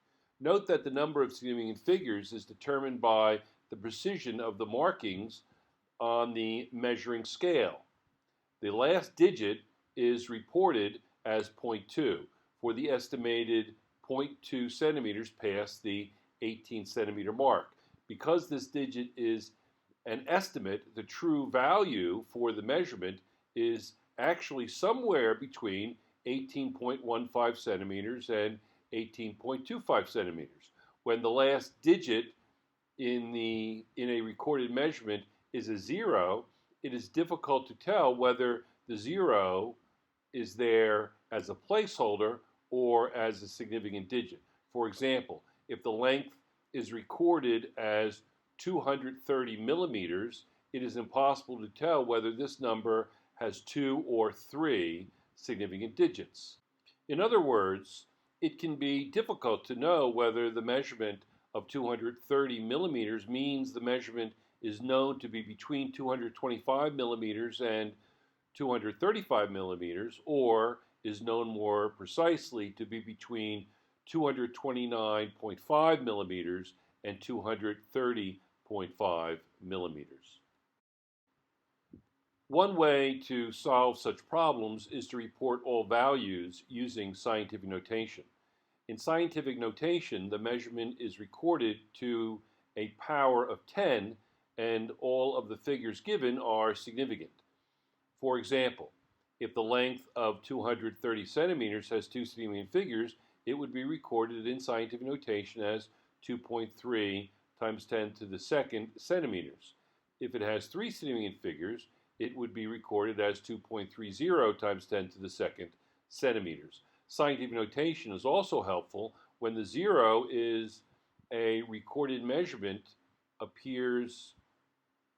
S1: Note that the number of significant figures is determined by the precision of the markings on the measuring scale. The last digit is reported as 0.2 for the estimated 0.2 centimeters past the 18 centimeter mark. Because this digit is an estimate, the true value for the measurement is actually somewhere between 18.15 centimeters and 18.25 centimeters. When the last digit in a recorded measurement is a zero, it is difficult to tell whether the zero is there as a placeholder or as a significant digit. For example, if the length is recorded as 230 millimeters, it is impossible to tell whether this number has two or three significant digits. In other words, it can be difficult to know whether the measurement of 230 millimeters means the measurement is known to be between 225 millimeters and 235 millimeters, or is known more precisely to be between 229.5 millimeters and 230.5 millimeters. One way to solve such problems is to report all values using scientific notation. In scientific notation, the measurement is recorded to a power of 10, and all of the figures given are significant. For example, if the length of 230 centimeters has two significant figures, it would be recorded in scientific notation as 2.3 times 10 to the second centimeters. If it has three significant figures, it would be recorded as 2.30 times 10 to the second centimeters. Scientific notation is also helpful when the zero is a recorded measurement appears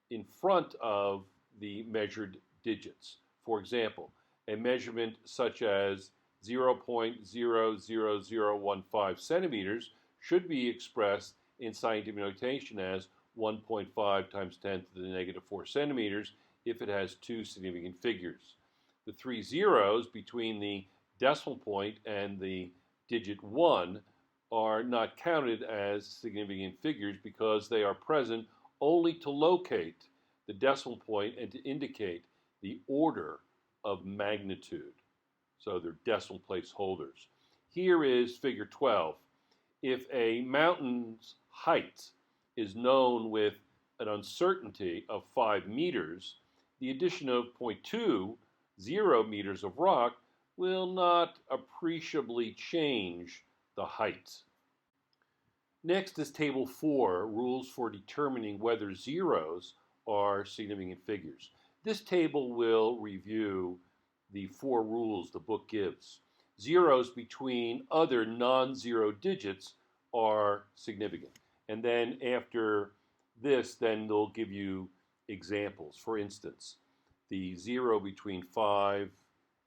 S1: in front of the measured digits. For example, a measurement such as 0.00015 centimeters should be expressed in scientific notation as 1.5 times 10 to the negative 4 centimeters if it has two significant figures. The three zeros between the decimal point and the digit 1 are not counted as significant figures because they are present only to locate the decimal point and to indicate the order of magnitude. So they're decimal place holders. Here is figure 12. If a mountain's height is known with an uncertainty of 5 meters, the addition of 0.20 meters of rock will not appreciably change the height. Next is Table 4, rules for determining whether zeros are significant figures. This table will review the 4 rules the book gives. Zeros between other non-zero digits are significant. And then after this, then they'll give you examples. For instance, the 0 between 5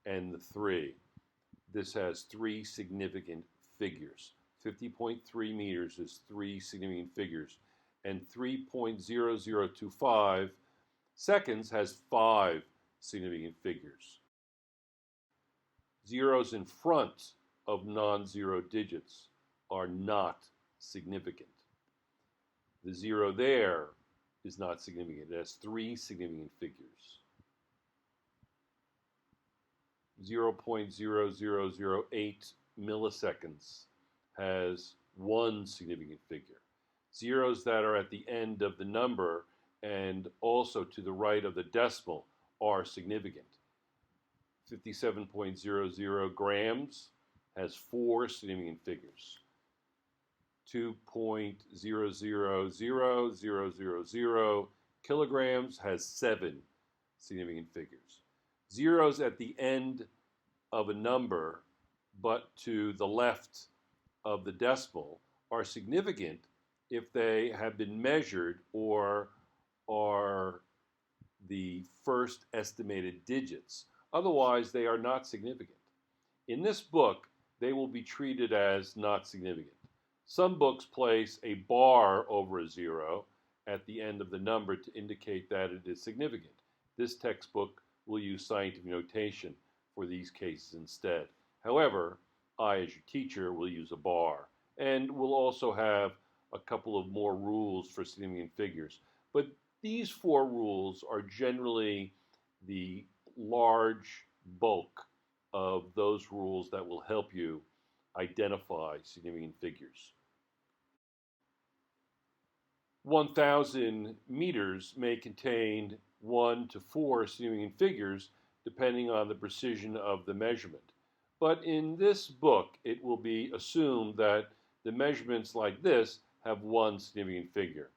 S1: and the 3. This has 3 significant figures. 50.3 meters is 3 significant figures. And 3.0025 seconds has 5 significant figures. Zeros in front of non-zero digits are not significant. The 0 there is not significant. It has 3 significant figures. 0.0008 milliseconds has 1 significant figure. Zeros that are at the end of the number and also to the right of the decimal are significant. 57.00 grams has 4 significant figures. 2.000000 kilograms has 7 significant figures. Zeros at the end of a number, but to the left of the decimal, are significant if they have been measured or are the first estimated digits. Otherwise, they are not significant. In this book, they will be treated as not significant. Some books place a bar over a zero at the end of the number to indicate that it is significant. This textbook will use scientific notation for these cases instead. However, I, as your teacher, will use a bar, and we'll also have a couple of more rules for significant figures. But these four rules are generally the large bulk of those rules that will help you identify significant figures. 1,000 meters may contain 1 to 4 significant figures depending on the precision of the measurement. But in this book, it will be assumed that the measurements like this have one significant figure.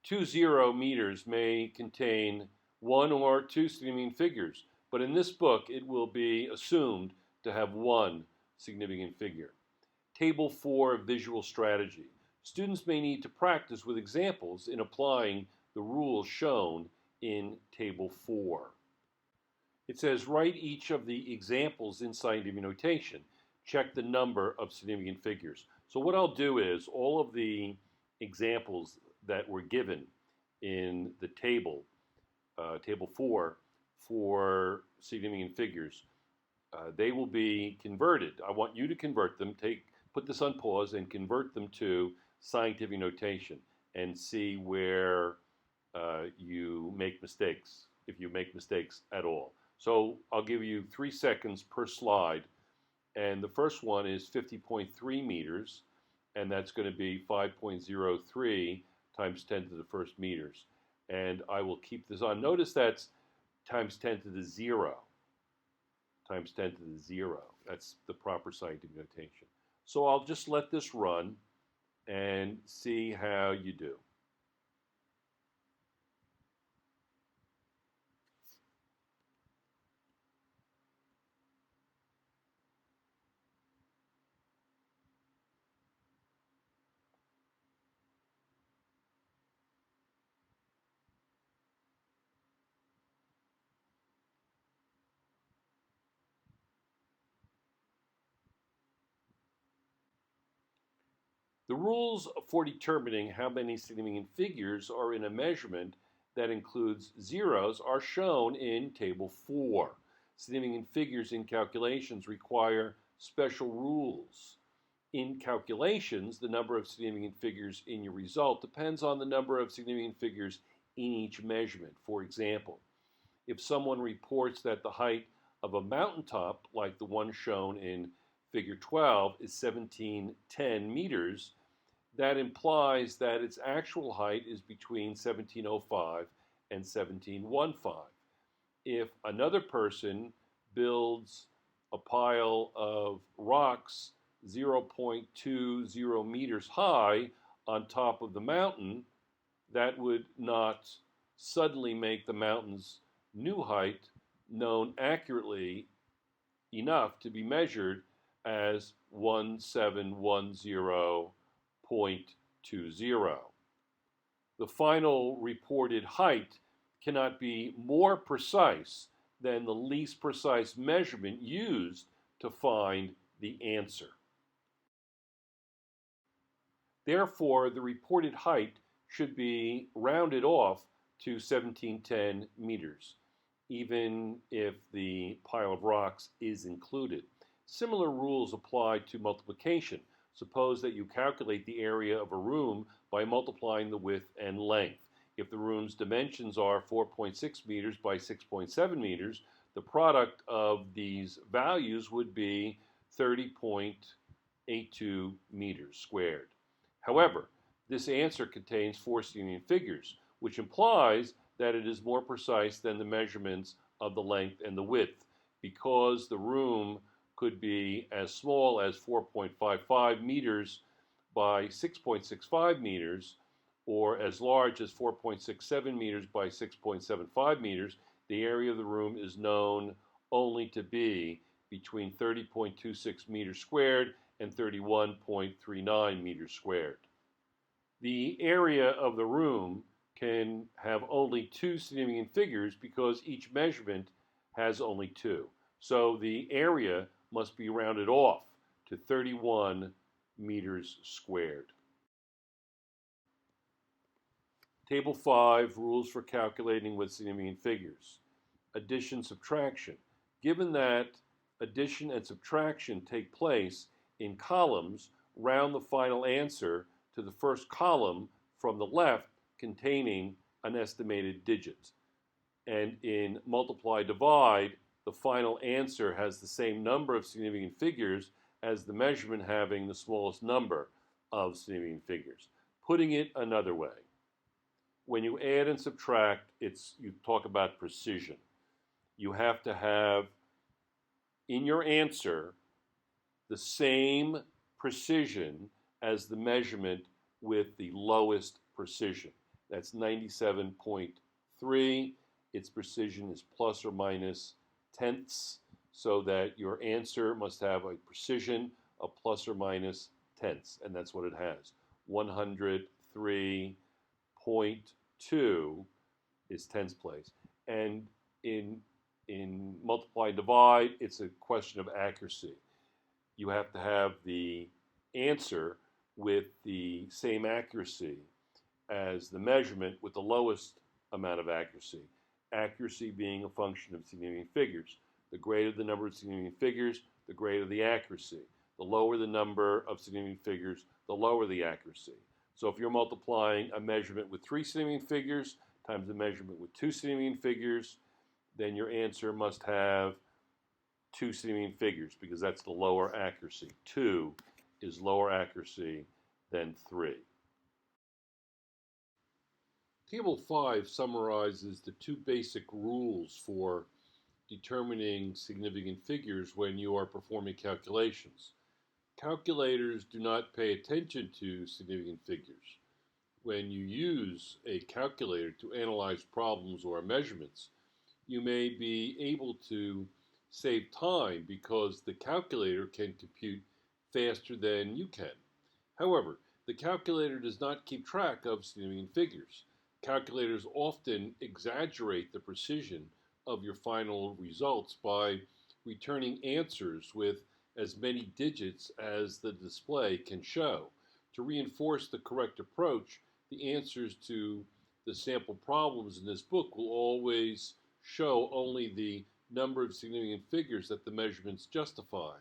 S1: 20 meters may contain 1 or 2 significant figures, but in this book, it will be assumed to have one significant figure. Table 4, visual strategy. Students may need to practice with examples in applying the rules shown in Table 4. It says write each of the examples in scientific notation. Check the number of significant figures. So what I'll do is all of the examples that were given in the table, Table 4, for significant figures, they will be converted. I want you to convert them. Put this on pause and convert them to scientific notation and see where you make mistakes, if you make mistakes at all. So I'll give you 3 seconds per slide, and the first one is 50.3 meters, and that's going to be 5.03 times 10 to the first meters. And I will keep this on. Notice that's times 10 to the 0. Times 10 to the 0. That's the proper scientific notation. So I'll just let this run and see how you do. The rules for determining how many significant figures are in a measurement that includes zeros are shown in Table 4. Significant figures in calculations require special rules. In calculations, the number of significant figures in your result depends on the number of significant figures in each measurement. For example, if someone reports that the height of a mountaintop, like the one shown in Figure 12, is 1710 meters, that implies that its actual height is between 1705 and 1715. If another person builds a pile of rocks 0.20 meters high on top of the mountain, that would not suddenly make the mountain's new height known accurately enough to be measured as 1710.20. The final reported height cannot be more precise than the least precise measurement used to find the answer. Therefore, the reported height should be rounded off to 1710 meters, even if the pile of rocks is included. Similar rules apply to multiplication. Suppose that you calculate the area of a room by multiplying the width and length. If the room's dimensions are 4.6 meters by 6.7 meters, the product of these values would be 30.82 meters squared. However, this answer contains 4 significant figures, which implies that it is more precise than the measurements of the length and the width, because the room could be as small as 4.55 meters by 6.65 meters, or as large as 4.67 meters by 6.75 meters, the area of the room is known only to be between 30.26 meters squared and 31.39 meters squared. The area of the room can have only two significant figures because each measurement has only two. So the area must be rounded off to 31 meters squared. Table 5, rules for calculating with significant figures. Addition, subtraction. Given that addition and subtraction take place in columns, round the final answer to the first column from the left containing an estimated digit. And in multiply, divide, the final answer has the same number of significant figures as the measurement having the smallest number of significant figures. Putting it another way, when you add and subtract, you talk about precision. You have to have in your answer the same precision as the measurement with the lowest precision. That's 97.3. Its precision is plus or minus tenths, so that your answer must have a precision of plus or minus tenths, and that's what it has. 103.2 is tenths place. And in multiply and divide, it's a question of accuracy. You have to have the answer with the same accuracy as the measurement with the lowest amount of accuracy. Accuracy being a function of significant figures. The greater the number of significant figures, the greater the accuracy. The lower the number of significant figures, the lower the accuracy. So if you're multiplying a measurement with 3 significant figures times a measurement with 2 significant figures, then your answer must have 2 significant figures because that's the lower accuracy. 2 is lower accuracy than 3. Table 5 summarizes the 2 basic rules for determining significant figures when you are performing calculations. Calculators do not pay attention to significant figures. When you use a calculator to analyze problems or measurements, you may be able to save time because the calculator can compute faster than you can. However, the calculator does not keep track of significant figures. Calculators often exaggerate the precision of your final results by returning answers with as many digits as the display can show. To reinforce the correct approach, the answers to the sample problems in this book will always show only the number of significant figures that the measurements justify.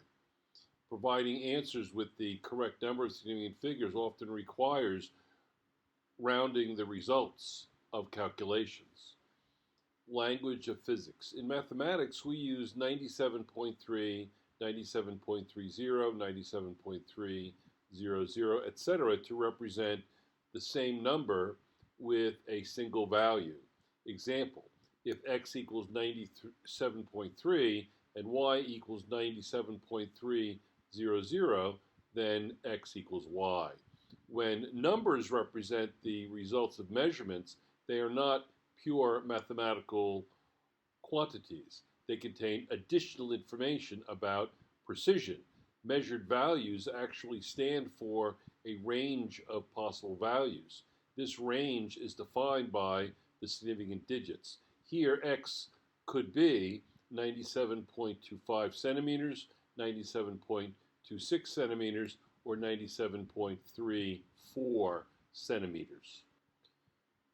S1: Providing answers with the correct number of significant figures often requires rounding the results of calculations. Language of physics. In mathematics, we use 97.3, 97.30, 97.300, etc. to represent the same number with a single value. Example, if x equals 97.3 and y equals 97.300, then x equals y. When numbers represent the results of measurements, they are not pure mathematical quantities. They contain additional information about precision. Measured values actually stand for a range of possible values. This range is defined by the significant digits. Here, x could be 97.25 centimeters, 97.26 centimeters, or 97.34 centimeters.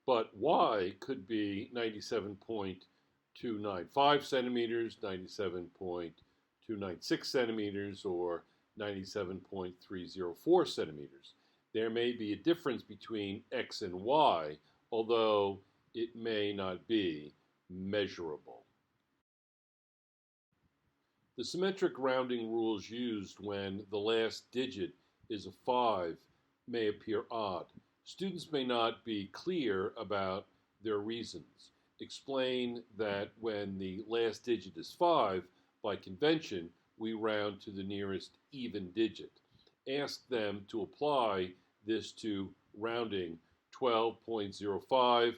S1: But y could be 97.295 centimeters, 97.296 centimeters, or 97.304 centimeters. There may be a difference between x and y, although it may not be measurable. The symmetric rounding rules used when the last digit is a 5 may appear odd. Students may not be clear about their reasons. Explain that when the last digit is 5, by convention, we round to the nearest even digit. Ask them to apply this to rounding 12.05,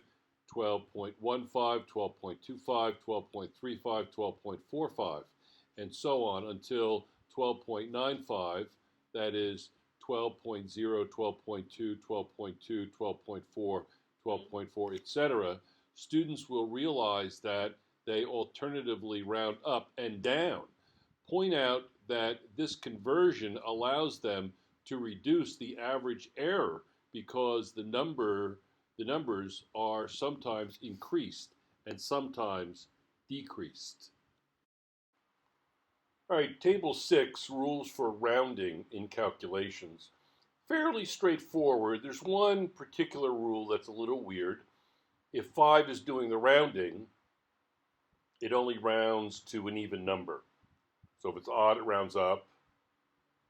S1: 12.15, 12.25, 12.35, 12.45, and so on until 12.95, that is 12.0, 12.2, 12.2, 12.4, 12.4, etc., students will realize that they alternatively round up and down. Point out that this conversion allows them to reduce the average error because the numbers are sometimes increased and sometimes decreased. All right, Table 6, rules for rounding in calculations. Fairly straightforward. There's one particular rule that's a little weird. If 5 is doing the rounding, it only rounds to an even number. So if it's odd, it rounds up.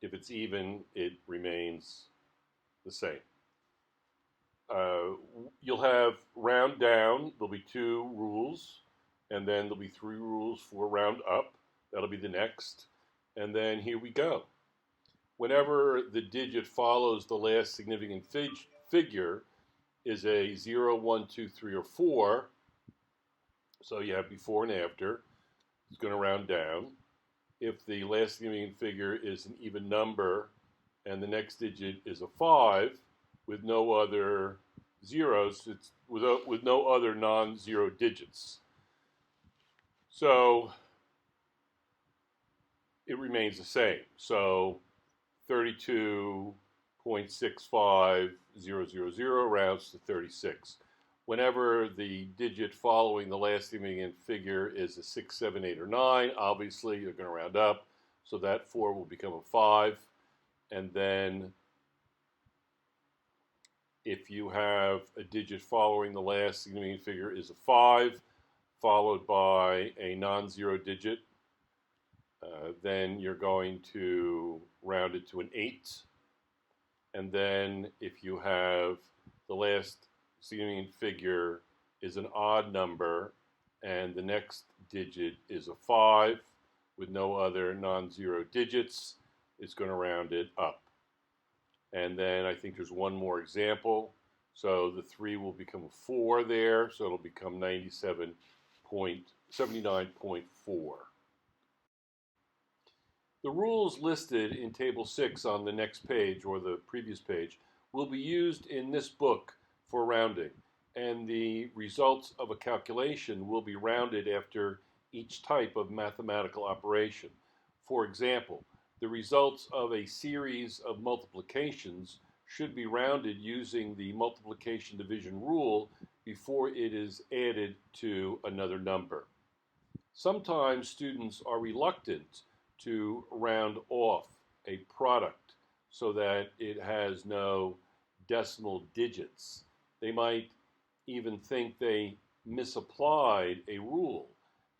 S1: If it's even, it remains the same. You'll have round down. There'll be 2 rules, and then there'll be 3 rules for round up. That'll be the next. And then here we go. Whenever the digit follows the last significant figure is a 0, 1, 2, 3, or 4, so you have before and after, it's going to round down. If the last significant figure is an even number and the next digit is a 5 with no other zeros, it's with no other non-zero digits. So it remains the same. So 32.65000 rounds to 36. Whenever the digit following the last significant figure is a 6, 7, 8, or 9, obviously you're going to round up. So that 4 will become a 5. And then if you have a digit following the last significant figure is a 5, followed by a non-zero digit, then you're going to round it to an 8. And then if you have the last significant figure is an odd number and the next digit is a 5 with no other non-zero digits, it's going to round it up. And then I think there's one more example. So the 3 will become a 4 there, so it'll become 79.4. The rules listed in Table 6 on the next page or the previous page will be used in this book for rounding, and the results of a calculation will be rounded after each type of mathematical operation. For example, the results of a series of multiplications should be rounded using the multiplication division rule before it is added to another number. Sometimes students are reluctant to round off a product so that it has no decimal digits. They might even think they misapplied a rule.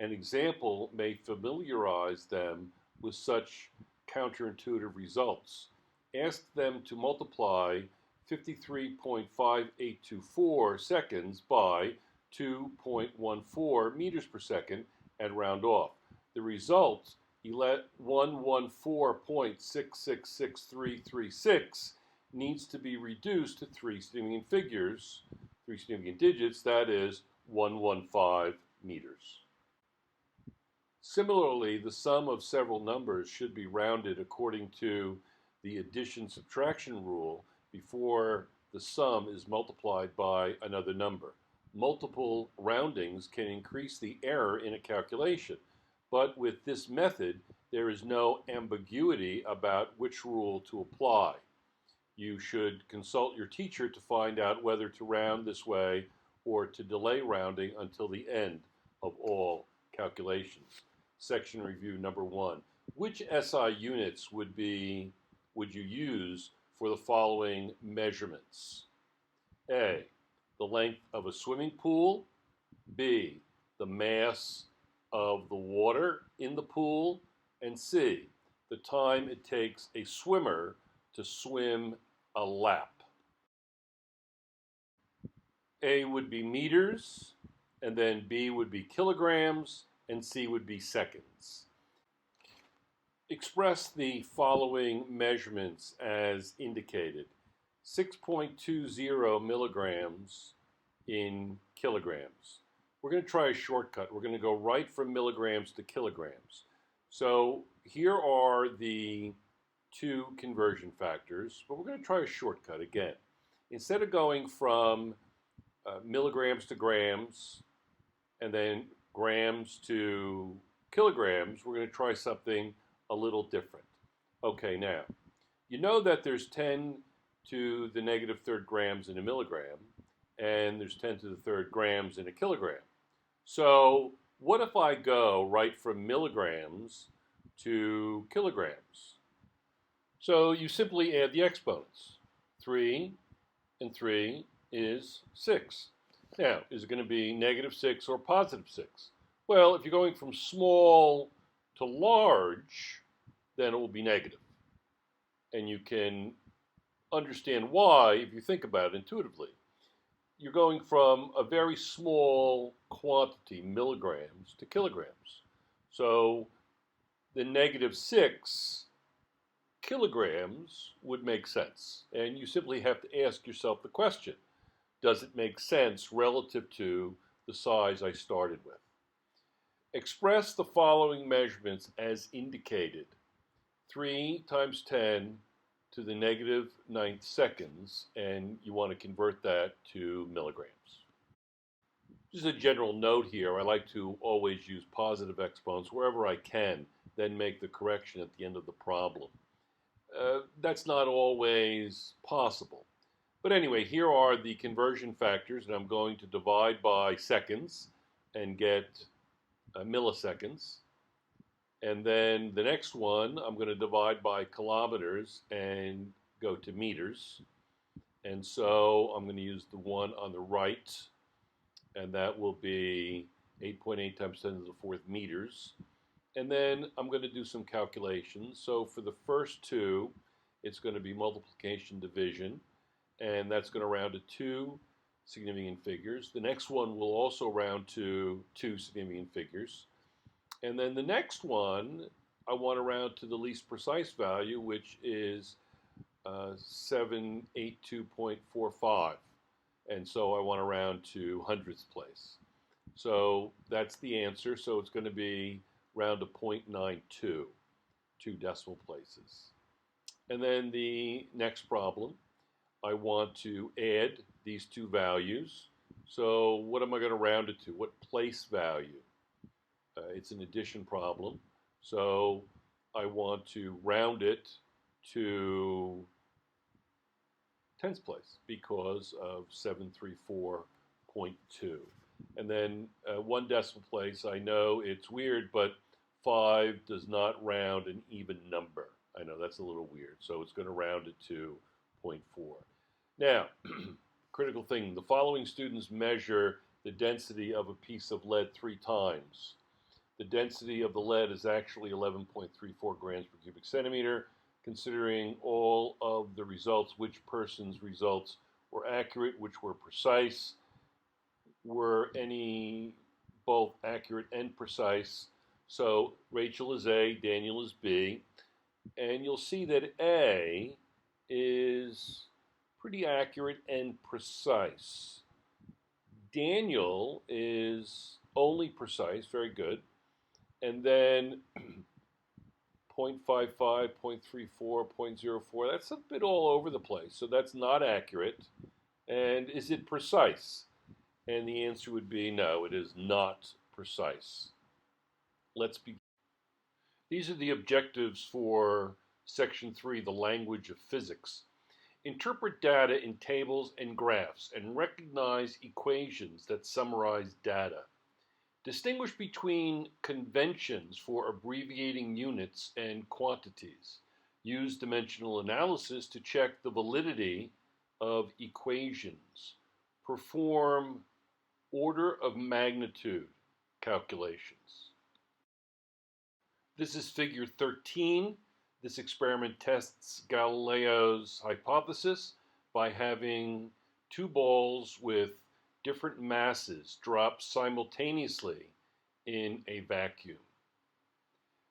S1: An example may familiarize them with such counterintuitive results. Ask them to multiply 53.5824 seconds by 2.14 meters per second and round off. The result, 114.666336, needs to be reduced to 3 significant figures, 3 significant digits, that is 115 meters. Similarly, the sum of several numbers should be rounded according to the addition-subtraction rule before the sum is multiplied by another number. Multiple roundings can increase the error in a calculation, but with this method, there is no ambiguity about which rule to apply. You should consult your teacher to find out whether to round this way or to delay rounding until the end of all calculations. Section review number 1. Which SI units would you use for the following measurements? A, the length of a swimming pool. B, the mass of the water in the pool. And C, the time it takes a swimmer to swim a lap. A would be meters, and then B would be kilograms, and C would be seconds. Express the following measurements as indicated. 6.20 milligrams in kilograms. We're going to try a shortcut. We're going to go right from milligrams to kilograms. So here are the two conversion factors, but we're going to try a shortcut again. Instead of going from milligrams to grams and then grams to kilograms, we're going to try something a little different. Okay, now, you know that there's 10 to the negative third grams in a milligram, and there's 10 to the third grams in a kilogram. So what if I go right from milligrams to kilograms? So you simply add the exponents. 3 and 3 is 6. Now, is it going to be negative 6 or positive 6? Well, if you're going from small to large, then it will be negative. And you can understand why if you think about it intuitively. You're going from a very small quantity, milligrams, to kilograms. So the negative 6 kilograms would make sense. And you simply have to ask yourself the question, does it make sense relative to the size I started with? Express the following measurements as indicated. 3 times 10 to the negative 9th seconds, and you want to convert that to milligrams. Just a general note here, I like to always use positive exponents wherever I can, then make the correction at the end of the problem. That's not always possible. But anyway, here are the conversion factors, and I'm going to divide by seconds and get milliseconds. And then the next one, I'm going to divide by kilometers and go to meters. And so I'm going to use the one on the right, and that will be 8.8 times 10 to the fourth meters. And then I'm going to do some calculations. So for the first two, it's going to be multiplication division, and that's going to round to 2 significant figures. The next one will also round to 2 significant figures. And then the next one, I want to round to the least precise value, which is 782.45. And so I want to round to hundredths place. So that's the answer. So it's going to be round to 0.92, 2 decimal places. And then the next problem, I want to add these two values. So what am I going to round it to? What place value? It's an addition problem, so I want to round it to tens place because of 734.2. And then 1 decimal place, I know it's weird, but 5 does not round an even number. I know that's a little weird, so it's going to round it to 0.4. Now, critical thing, the following students measure the density of a piece of lead 3 times. The density of the lead is actually 11.34 grams per cubic centimeter. Considering all of the results, which person's results were accurate, which were precise, were any both accurate and precise? So Rachel is A, Daniel is B, and you'll see that A is pretty accurate and precise. Daniel is only precise, very good. And then 0.55, 0.34, 0.04, that's a bit all over the place. So that's not accurate. And is it precise? And the answer would be no, it is not precise. Let's begin. These are the objectives for Section 3, the language of physics. Interpret data in tables and graphs and recognize equations that summarize data. Distinguish between conventions for abbreviating units and quantities. Use dimensional analysis to check the validity of equations. Perform order of magnitude calculations. This is figure 13. This experiment tests Galileo's hypothesis by having 2 balls with different masses drop simultaneously in a vacuum.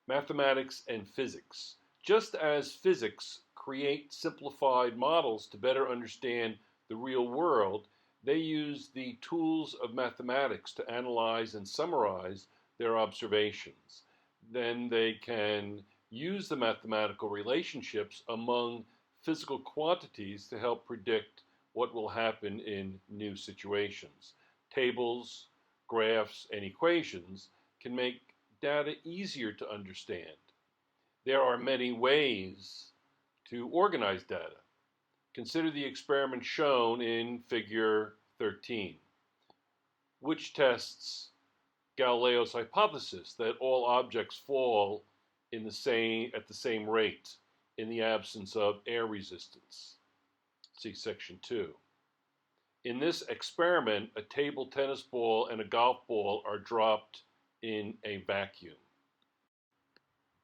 S1: Mathematics and physics. Just as physics create simplified models to better understand the real world, they use the tools of mathematics to analyze and summarize their observations. Then they can use the mathematical relationships among physical quantities to help predict what will happen in new situations. Tables, graphs, and equations can make data easier to understand. There are many ways to organize data. Consider the experiment shown in figure 13, which tests Galileo's hypothesis that all objects fall at the same rate in the absence of air resistance. See section 2. In this experiment, a table tennis ball and a golf ball are dropped in a vacuum.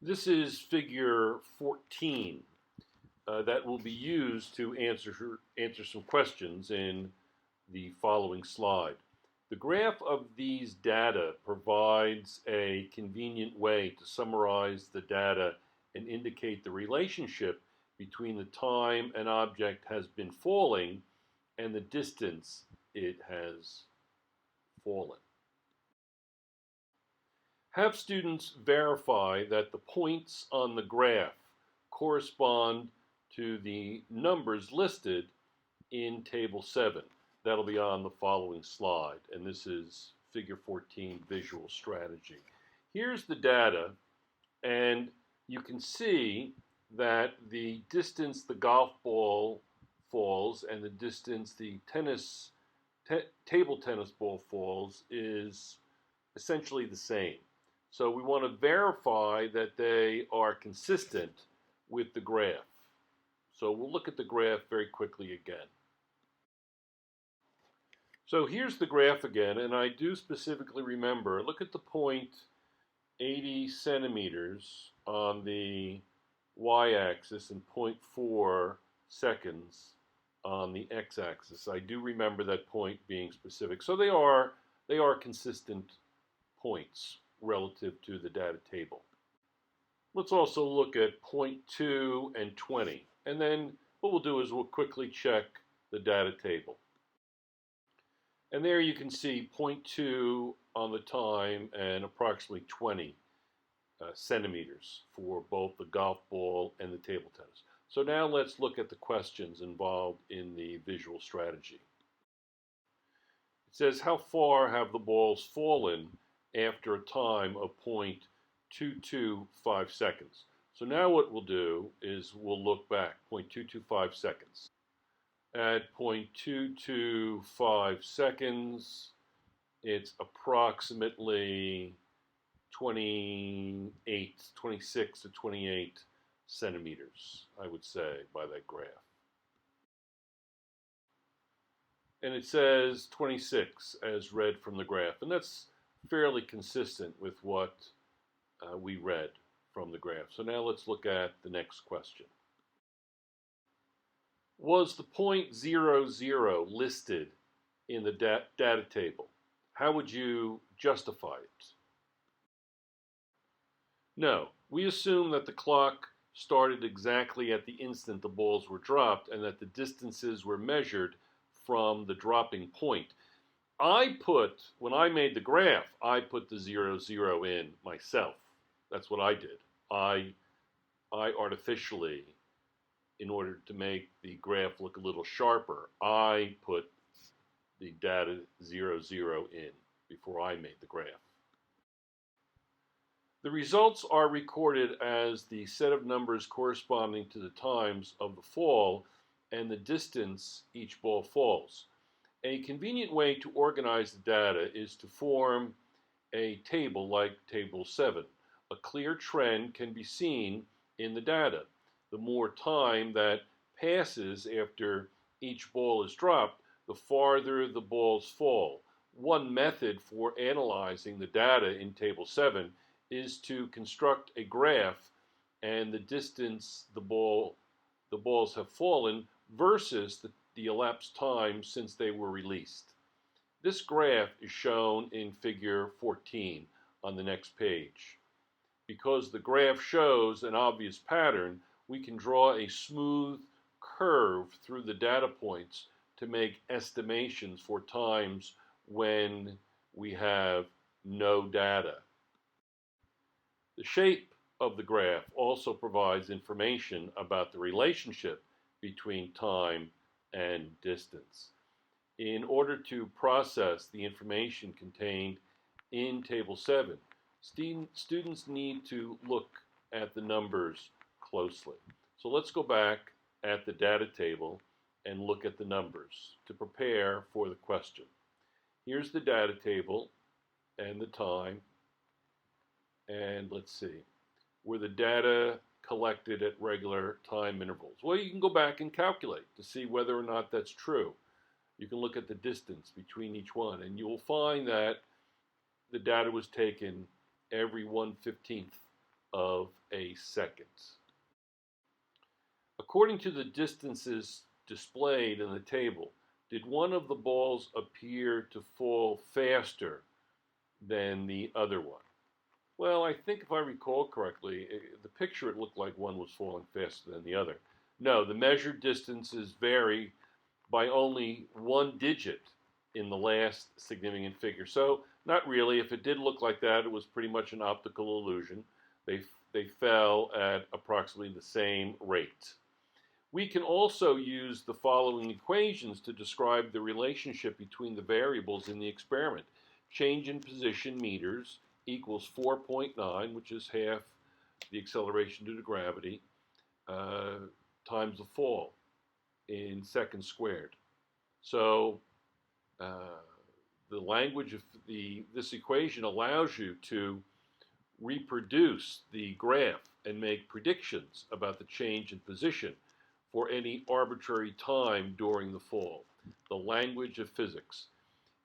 S1: This is figure 14 that will be used to answer some questions in the following slide. The graph of these data provides a convenient way to summarize the data and indicate the relationship between the time an object has been falling and the distance it has fallen. Have students verify that the points on the graph correspond to the numbers listed in Table 7. That'll be on the following slide, and this is Figure 14, Visual Strategy. Here's the data, and you can see that the distance the golf ball falls and the distance the table tennis ball falls is essentially the same. So we want to verify that they are consistent with the graph. So we'll look at the graph very quickly again. So here's the graph again, and I do specifically remember, look at the point 80 centimeters on the y-axis and 0.4 seconds on the x-axis. I do remember that point being specific. So they are consistent points relative to the data table. Let's also look at 0.2 and 20. And then what we'll do is we'll quickly check the data table. And there you can see 0.2 on the time and approximately 20 centimeters for both the golf ball and the table tennis. So now let's look at the questions involved in the visual strategy. It says, how far have the balls fallen after a time of 0.225 seconds? So now what we'll do is we'll look back, 0.225 seconds. At 0.225 seconds, it's approximately 26 to 28 centimeters, I would say, by that graph. And it says 26 as read from the graph, and that's fairly consistent with what we read from the graph. So now let's look at the next question. Was the point 00 listed in the data table? How would you justify it? No, we assume that the clock started exactly at the instant the balls were dropped and that the distances were measured from the dropping point. When I made the graph, I put the 00 in myself. That's what I did. I artificially, in order to make the graph look a little sharper, I put the data 00 in before I made the graph. The results are recorded as the set of numbers corresponding to the times of the fall and the distance each ball falls. A convenient way to organize the data is to form a table like Table 7. A clear trend can be seen in the data. The more time that passes after each ball is dropped, the farther the balls fall. One method for analyzing the data in Table 7 is to construct a graph and the distance the balls have fallen versus the elapsed time since they were released. This graph is shown in Figure 14 on the next page. Because the graph shows an obvious pattern, we can draw a smooth curve through the data points to make estimations for times when we have no data. The shape of the graph also provides information about the relationship between time and distance. In order to process the information contained in Table 7, students need to look at the numbers closely. So let's go back at the data table and look at the numbers to prepare for the question. Here's the data table and the time, and let's see, were the data collected at regular time intervals? Well, you can go back and calculate to see whether or not that's true. You can look at the distance between each one, and you will find that the data was taken every 1/15 of a second. According to the distances displayed in the table, did one of the balls appear to fall faster than the other one? Well, I think if I recall correctly, the picture, it looked like one was falling faster than the other. No, the measured distances vary by only one digit in the last significant figure. So not really. If it did look like that, it was pretty much an optical illusion. They fell at approximately the same rate. We can also use the following equations to describe the relationship between the variables in the experiment. Change in position meters equals 4.9, which is half the acceleration due to gravity, times the fall in seconds squared. So the language of this equation allows you to reproduce the graph and make predictions about the change in position for any arbitrary time during the fall. The language of physics.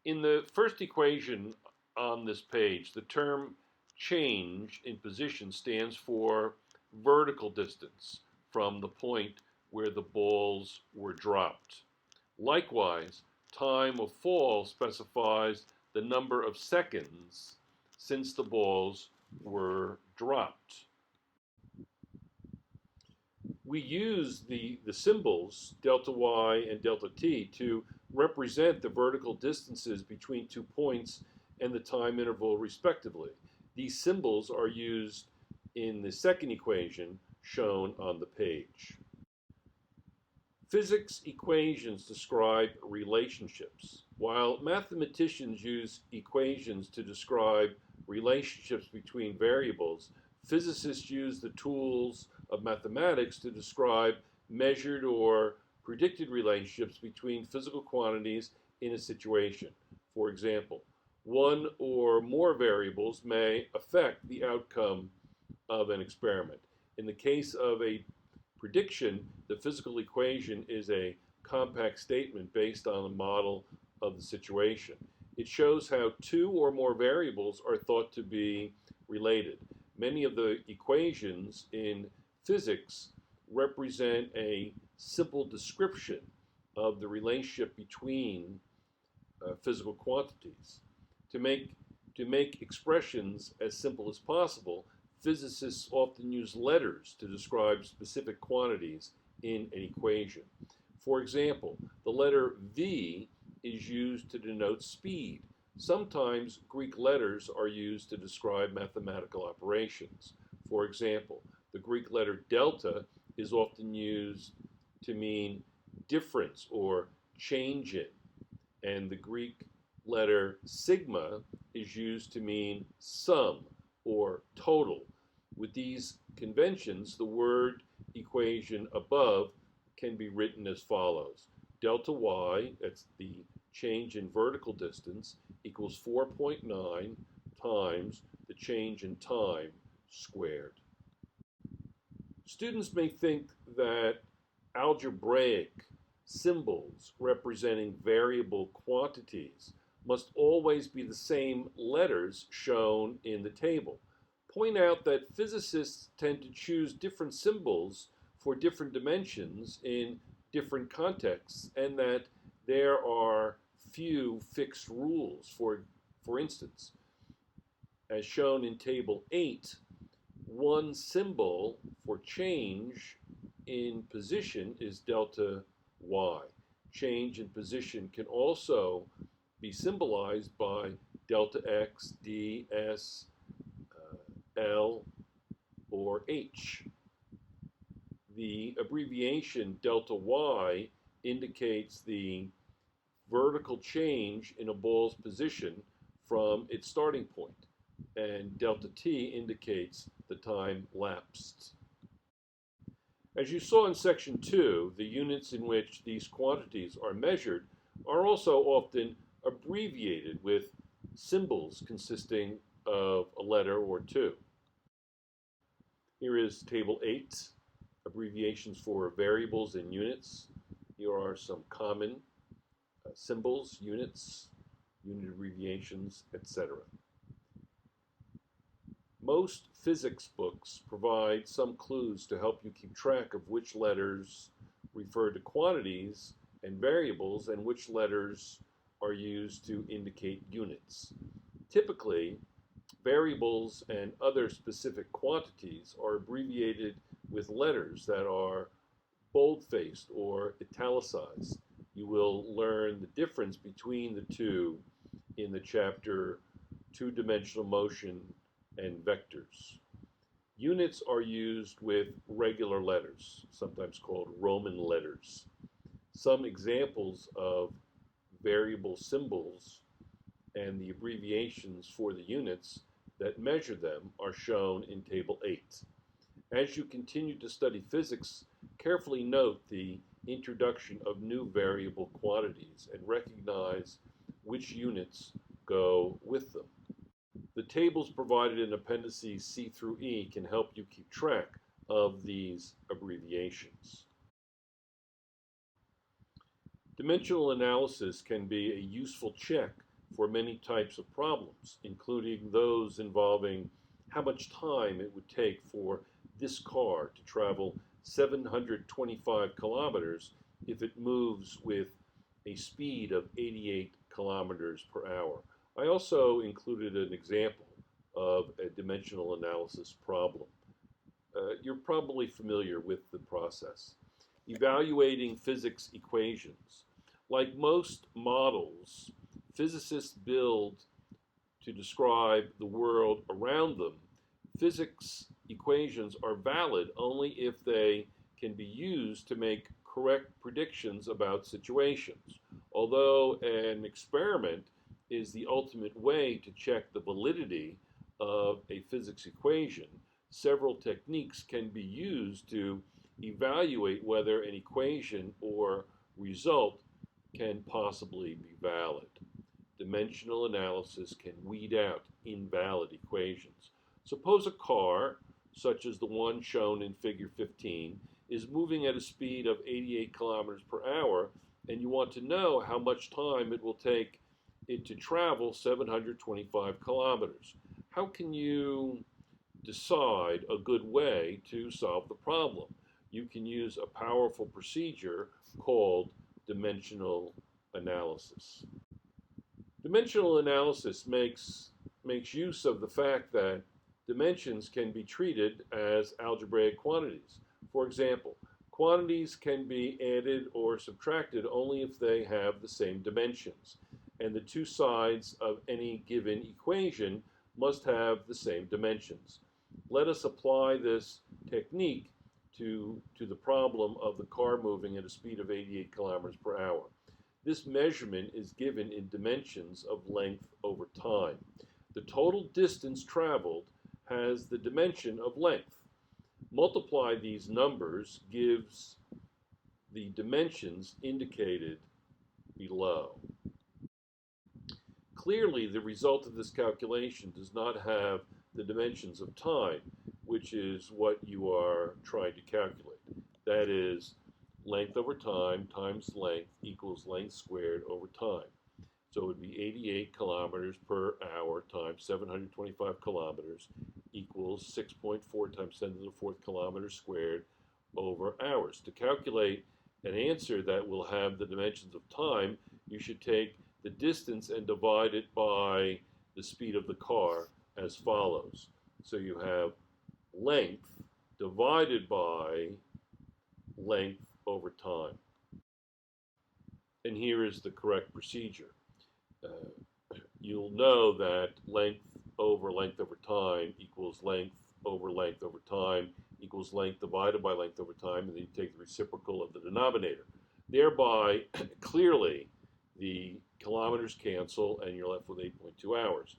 S1: In the first equation on this page, the term change in position stands for vertical distance from the point where the balls were dropped. Likewise, time of fall specifies the number of seconds since the balls were dropped. We use the symbols delta y and delta t to represent the vertical distances between 2 points and the time interval respectively. These symbols are used in the second equation shown on the page. Physics equations describe relationships. While mathematicians use equations to describe relationships between variables, physicists use the tools of mathematics to describe measured or predicted relationships between physical quantities in a situation. For example, one or more variables may affect the outcome of an experiment. In the case of a prediction, the physical equation is a compact statement based on a model of the situation. It shows how two or more variables are thought to be related. Many of the equations in physics represent a simple description of the relationship between physical quantities. To make expressions as simple as possible, physicists often use letters to describe specific quantities in an equation. For example, the letter V is used to denote speed. Sometimes Greek letters are used to describe mathematical operations. For example, the Greek letter delta is often used to mean difference or change in, and the Greek letter sigma is used to mean sum or total. With these conventions, the word equation above can be written as follows. Delta y, that's the change in vertical distance, equals 4.9 times the change in time squared. Students may think that algebraic symbols representing variable quantities must always be the same letters shown in the table. Point out that physicists tend to choose different symbols for different dimensions in different contexts, and that there are few fixed rules. For instance, as shown in Table 8, one symbol for change in position is delta y. Change in position can also be symbolized by delta x, d, s, l, or h. The abbreviation delta y indicates the vertical change in a ball's position from its starting point, and delta t indicates the time lapsed. As you saw in section 2, the units in which these quantities are measured are also often abbreviated with symbols consisting of a letter or two. Here is table 8, abbreviations for variables and units. Here are some common symbols, units, unit abbreviations, etc. Most physics books provide some clues to help you keep track of which letters refer to quantities and variables and which letters are used to indicate units. Typically, variables and other specific quantities are abbreviated with letters that are bold-faced or italicized. You will learn the difference between the two in the chapter Two-Dimensional Motion and Vectors. Units are used with regular letters, sometimes called Roman letters. Some examples of variable symbols and the abbreviations for the units that measure them are shown in Table 8. As you continue to study physics, carefully note the introduction of new variable quantities and recognize which units go with them. The tables provided in appendices C through E can help you keep track of these abbreviations. Dimensional analysis can be a useful check for many types of problems, including those involving how much time it would take for this car to travel 725 kilometers if it moves with a speed of 88 kilometers per hour. I also included an example of a dimensional analysis problem. You're probably familiar with the process. Evaluating physics equations. Like most models physicists build to describe the world around them, physics equations are valid only if they can be used to make correct predictions about situations. Although an experiment is the ultimate way to check the validity of a physics equation, several techniques can be used to evaluate whether an equation or result can possibly be valid. Dimensional analysis can weed out invalid equations. Suppose a car, such as the one shown in figure 15, is moving at a speed of 88 kilometers per hour, and you want to know how much time it will take it to travel 725 kilometers. How can you decide a good way to solve the problem? You can use a powerful procedure called dimensional analysis. Dimensional analysis makes use of the fact that dimensions can be treated as algebraic quantities. For example, quantities can be added or subtracted only if they have the same dimensions, and the two sides of any given equation must have the same dimensions. Let us apply this technique to the problem of the car moving at a speed of 88 kilometers per hour. This measurement is given in dimensions of length over time. The total distance traveled has the dimension of length. Multiply these numbers gives the dimensions indicated below. Clearly, the result of this calculation does not have the dimensions of time, which is what you are trying to calculate. That is, length over time times length equals length squared over time. So it would be 88 kilometers per hour times 725 kilometers equals 6.4 times 10 to the fourth kilometers squared over hours. To calculate an answer that will have the dimensions of time, you should take the distance and divide it by the speed of the car as follows. So you have length divided by length over time. And here is the correct procedure. You'll know that length over time equals length over time equals length divided by length over time, and then you take the reciprocal of the denominator. Thereby, clearly, the kilometers cancel and you're left with 8.2 hours.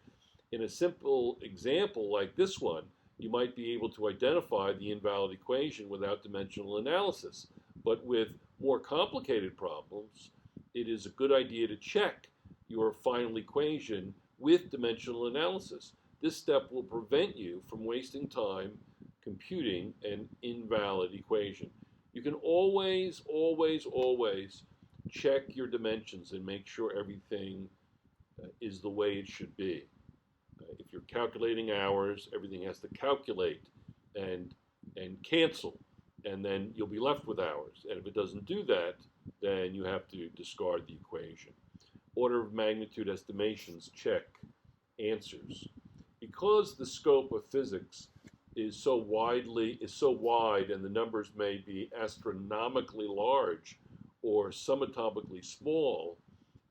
S1: In a simple example like this one, you might be able to identify the invalid equation without dimensional analysis. But with more complicated problems, it is a good idea to check your final equation with dimensional analysis. This step will prevent you from wasting time computing an invalid equation. You can always check your dimensions and make sure everything is the way it should be. If you're calculating hours, everything has to calculate and cancel, and then you'll be left with hours. And if it doesn't do that, then you have to discard the equation. Order of magnitude estimations check answers. Because the scope of physics is so wide and the numbers may be astronomically large or subatomically small,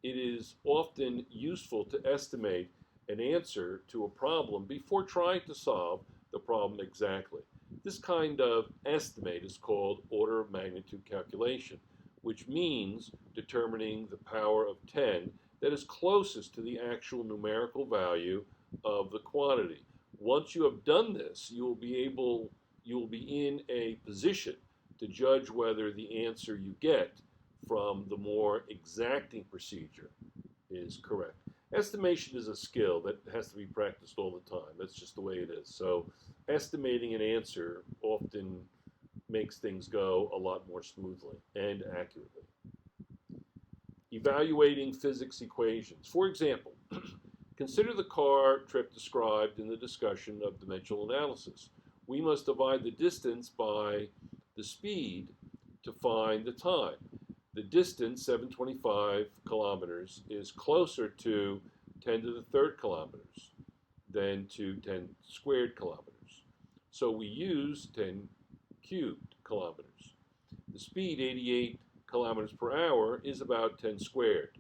S1: it is often useful to estimate an answer to a problem before trying to solve the problem exactly. This kind of estimate is called order of magnitude calculation, which means determining the power of 10 that is closest to the actual numerical value of the quantity. Once you have done this, you will be in a position to judge whether the answer you get from the more exacting procedure is correct. Estimation is a skill that has to be practiced all the time. That's just the way it is. So estimating an answer often makes things go a lot more smoothly and accurately. Evaluating physics equations. For example, consider the car trip described in the discussion of dimensional analysis. We must divide the distance by the speed to find the time. The distance, 725 kilometers, is closer to 10 to the third kilometers than to 10 squared kilometers. So we use 10 cubed kilometers. The speed, 88 kilometers per hour, is about 10 squared.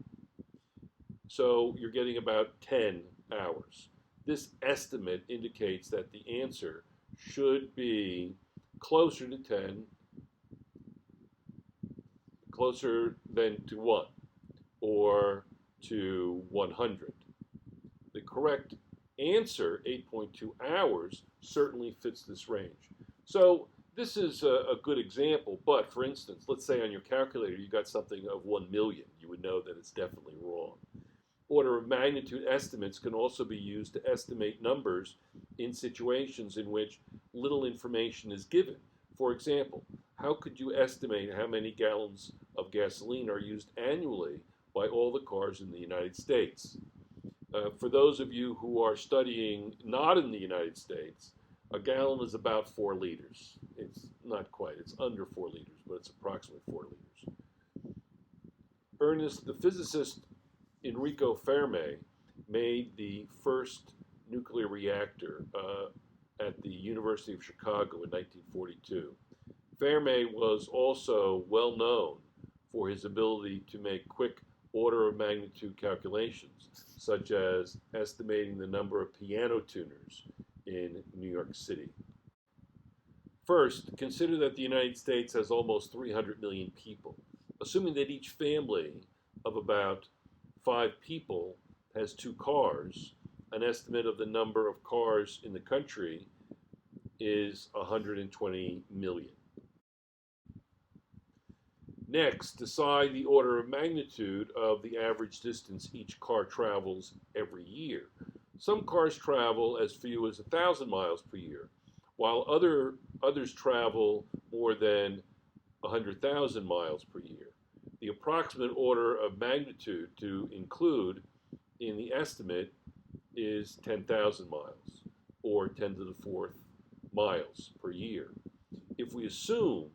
S1: So you're getting about 10 hours. This estimate indicates that the answer should be closer to 10, closer than to 1, or to 100. The correct answer, 8.2 hours, certainly fits this range. So this is a good example, but for instance, let's say on your calculator you got something of 1 million. You would know that it's definitely wrong. Order of magnitude estimates can also be used to estimate numbers in situations in which little information is given. For example, how could you estimate how many gallons of gasoline are used annually by all the cars in the United States? For those of you who are studying not in the United States, a gallon is about 4 liters. It's not quite, it's under 4 liters, but it's approximately 4 liters. The physicist Enrico Fermi made the first nuclear reactor at the University of Chicago in 1942. Fermi was also well known for his ability to make quick order of magnitude calculations, such as estimating the number of piano tuners in New York City. First, consider that the United States has almost 300 million people. Assuming that each family of about 5 people has 2 cars, an estimate of the number of cars in the country is 120 million. Next, decide the order of magnitude of the average distance each car travels every year. Some cars travel as few as 1,000 miles per year, while others travel more than 100,000 miles per year. The approximate order of magnitude to include in the estimate is 10,000 miles, or 10 to the 4th miles per year. If we assume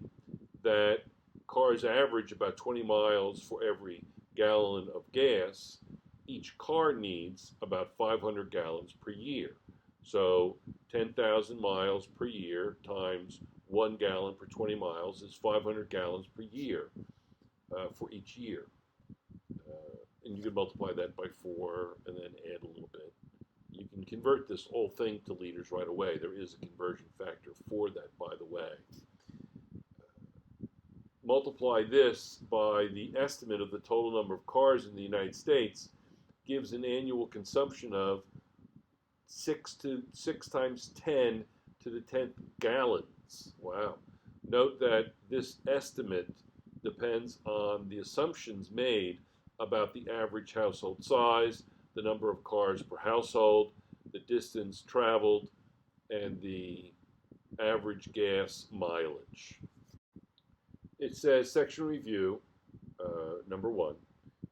S1: that cars average about 20 miles for every gallon of gas, each car needs about 500 gallons per year. So 10,000 miles per year times 1 gallon per 20 miles is 500 gallons per year for each year. And you can multiply that by 4 and then add a little bit. You can convert this whole thing to liters right away. There is a conversion factor for that, by the way. Multiply this by the estimate of the total number of cars in the United States, gives an annual consumption of 6 times 10 to the 10th gallons. Wow. Note that this estimate depends on the assumptions made about the average household size, the number of cars per household, the distance traveled, and the average gas mileage. It says, section review, number 1,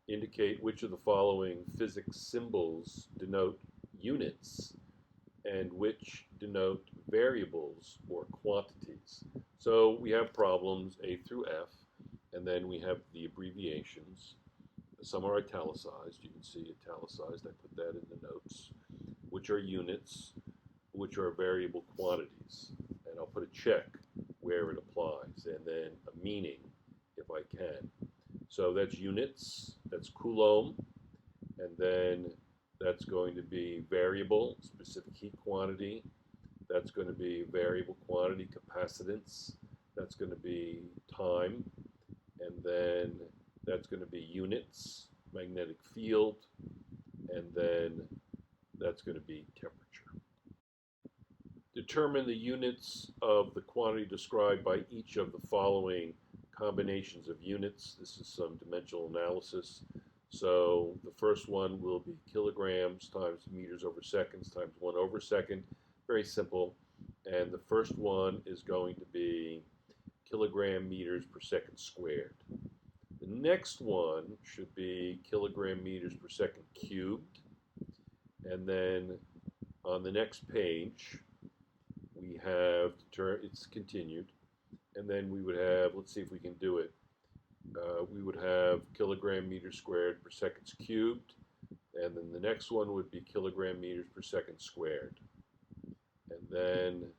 S1: indicate which of the following physics symbols denote units and which denote variables or quantities. So we have problems A through F, and then we have the abbreviations. Some are italicized. You can see italicized. I put that in the notes, which are units, which are variable quantities. And I'll put a check where it applies, and then a meaning if I can. So that's units, that's coulomb, and then that's going to be variable, specific heat quantity. That's going to be variable quantity, capacitance. That's going to be time, and then that's going to be units, magnetic field, and then that's going to be temperature. Determine the units of the quantity described by each of the following combinations of units. This is some dimensional analysis. So the first one will be kilograms times meters over seconds times 1 over second. Very simple. And the first one is going to be kilogram meters per second squared. The next one should be kilogram meters per second cubed. And then on the next page, we have, it's continued. And then we would have, let's see if we can do it. We would have kilogram meters squared per seconds cubed. And then the next one would be kilogram meters per second squared. And then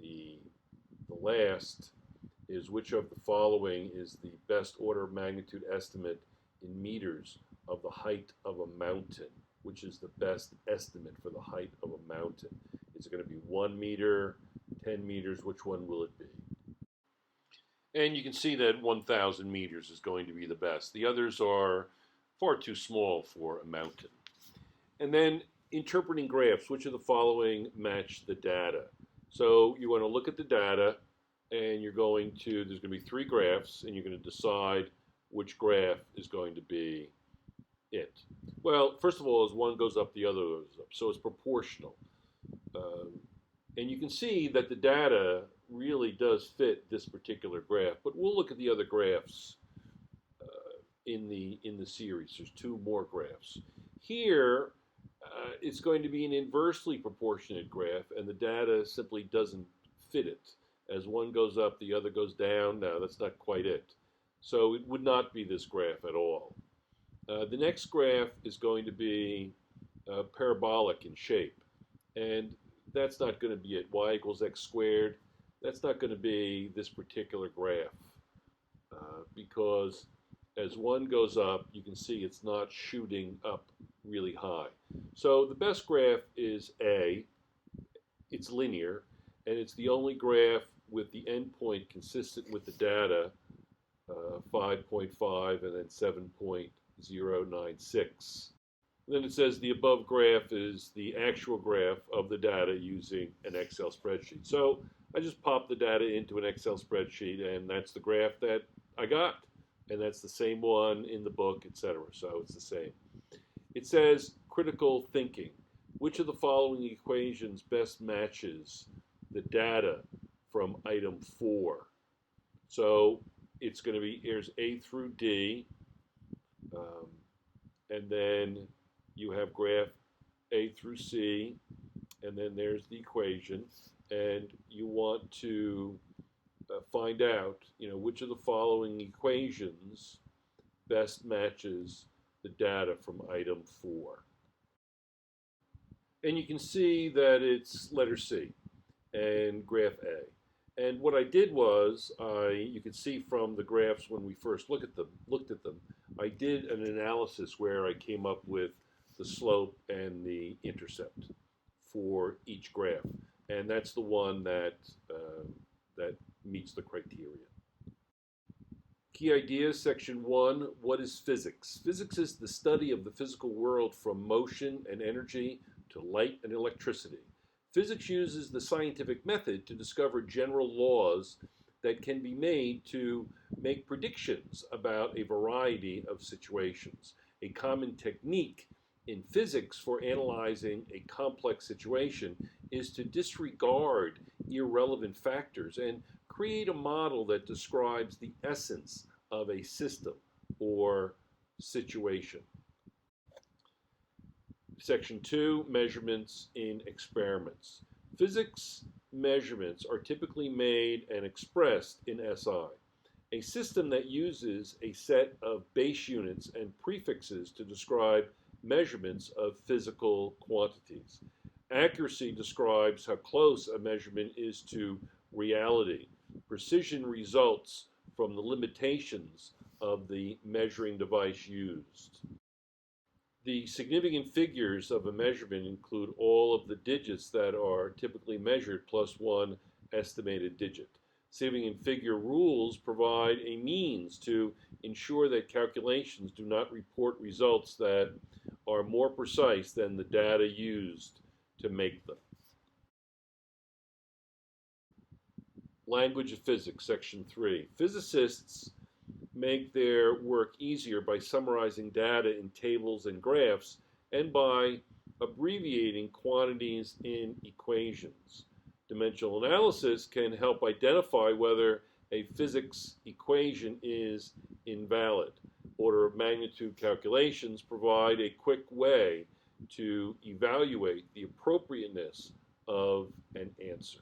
S1: the last is which of the following is the best order of magnitude estimate in meters of the height of a mountain? Which is the best estimate for the height of a mountain? Is it going to be 1 meter, 10 meters? Which one will it be? And you can see that 1,000 meters is going to be the best. The others are far too small for a mountain. And then interpreting graphs, which of the following match the data? So you want to look at the data, and there's going to be 3 graphs, and you're going to decide which graph is going to be it. Well, first of all, as one goes up, the other goes up. So it's proportional. And you can see that the data really does fit this particular graph, but we'll look at the other graphs in the series. There's 2 more graphs. Here, it's going to be an inversely proportionate graph, and the data simply doesn't fit it. As one goes up, the other goes down. No, that's not quite it. So it would not be this graph at all. The next graph is going to be parabolic in shape, and that's not going to be it. Y equals x squared. That's not going to be this particular graph because as one goes up, you can see it's not shooting up really high. So the best graph is A. It's linear, and it's the only graph with the endpoint consistent with the data, 5.5 and then 7.096. Then it says the above graph is the actual graph of the data using an Excel spreadsheet. So I just popped the data into an Excel spreadsheet, and that's the graph that I got. And that's the same one in the book, etc. So it's the same. It says critical thinking. Which of the following equations best matches the data from item 4? So it's going to be, here's A through D, and then you have graph A through C, and then there's the equation, and you want to find out, which of the following equations best matches the data from item 4. And you can see that it's letter C and graph A. And what I did was, you could see from the graphs when we first looked at them, I did an analysis where I came up with the slope and the intercept for each graph, and that's the one that meets the criteria. Key ideas, section 1, what is physics? Physics is the study of the physical world from motion and energy to light and electricity. Physics uses the scientific method to discover general laws that can be made to make predictions about a variety of situations. A common technique in physics for analyzing a complex situation is to disregard irrelevant factors and create a model that describes the essence of a system or situation. Section 2, measurements in experiments. Physics measurements are typically made and expressed in SI. A system that uses a set of base units and prefixes to describe measurements of physical quantities. Accuracy describes how close a measurement is to reality. Precision results from the limitations of the measuring device used. The significant figures of a measurement include all of the digits that are typically measured plus one estimated digit. Significant figure rules provide a means to ensure that calculations do not report results that are more precise than the data used to make them. Language of Physics, Section 3. Physicists make their work easier by summarizing data in tables and graphs and by abbreviating quantities in equations. Dimensional analysis can help identify whether a physics equation is invalid. Order of magnitude calculations provide a quick way to evaluate the appropriateness of an answer.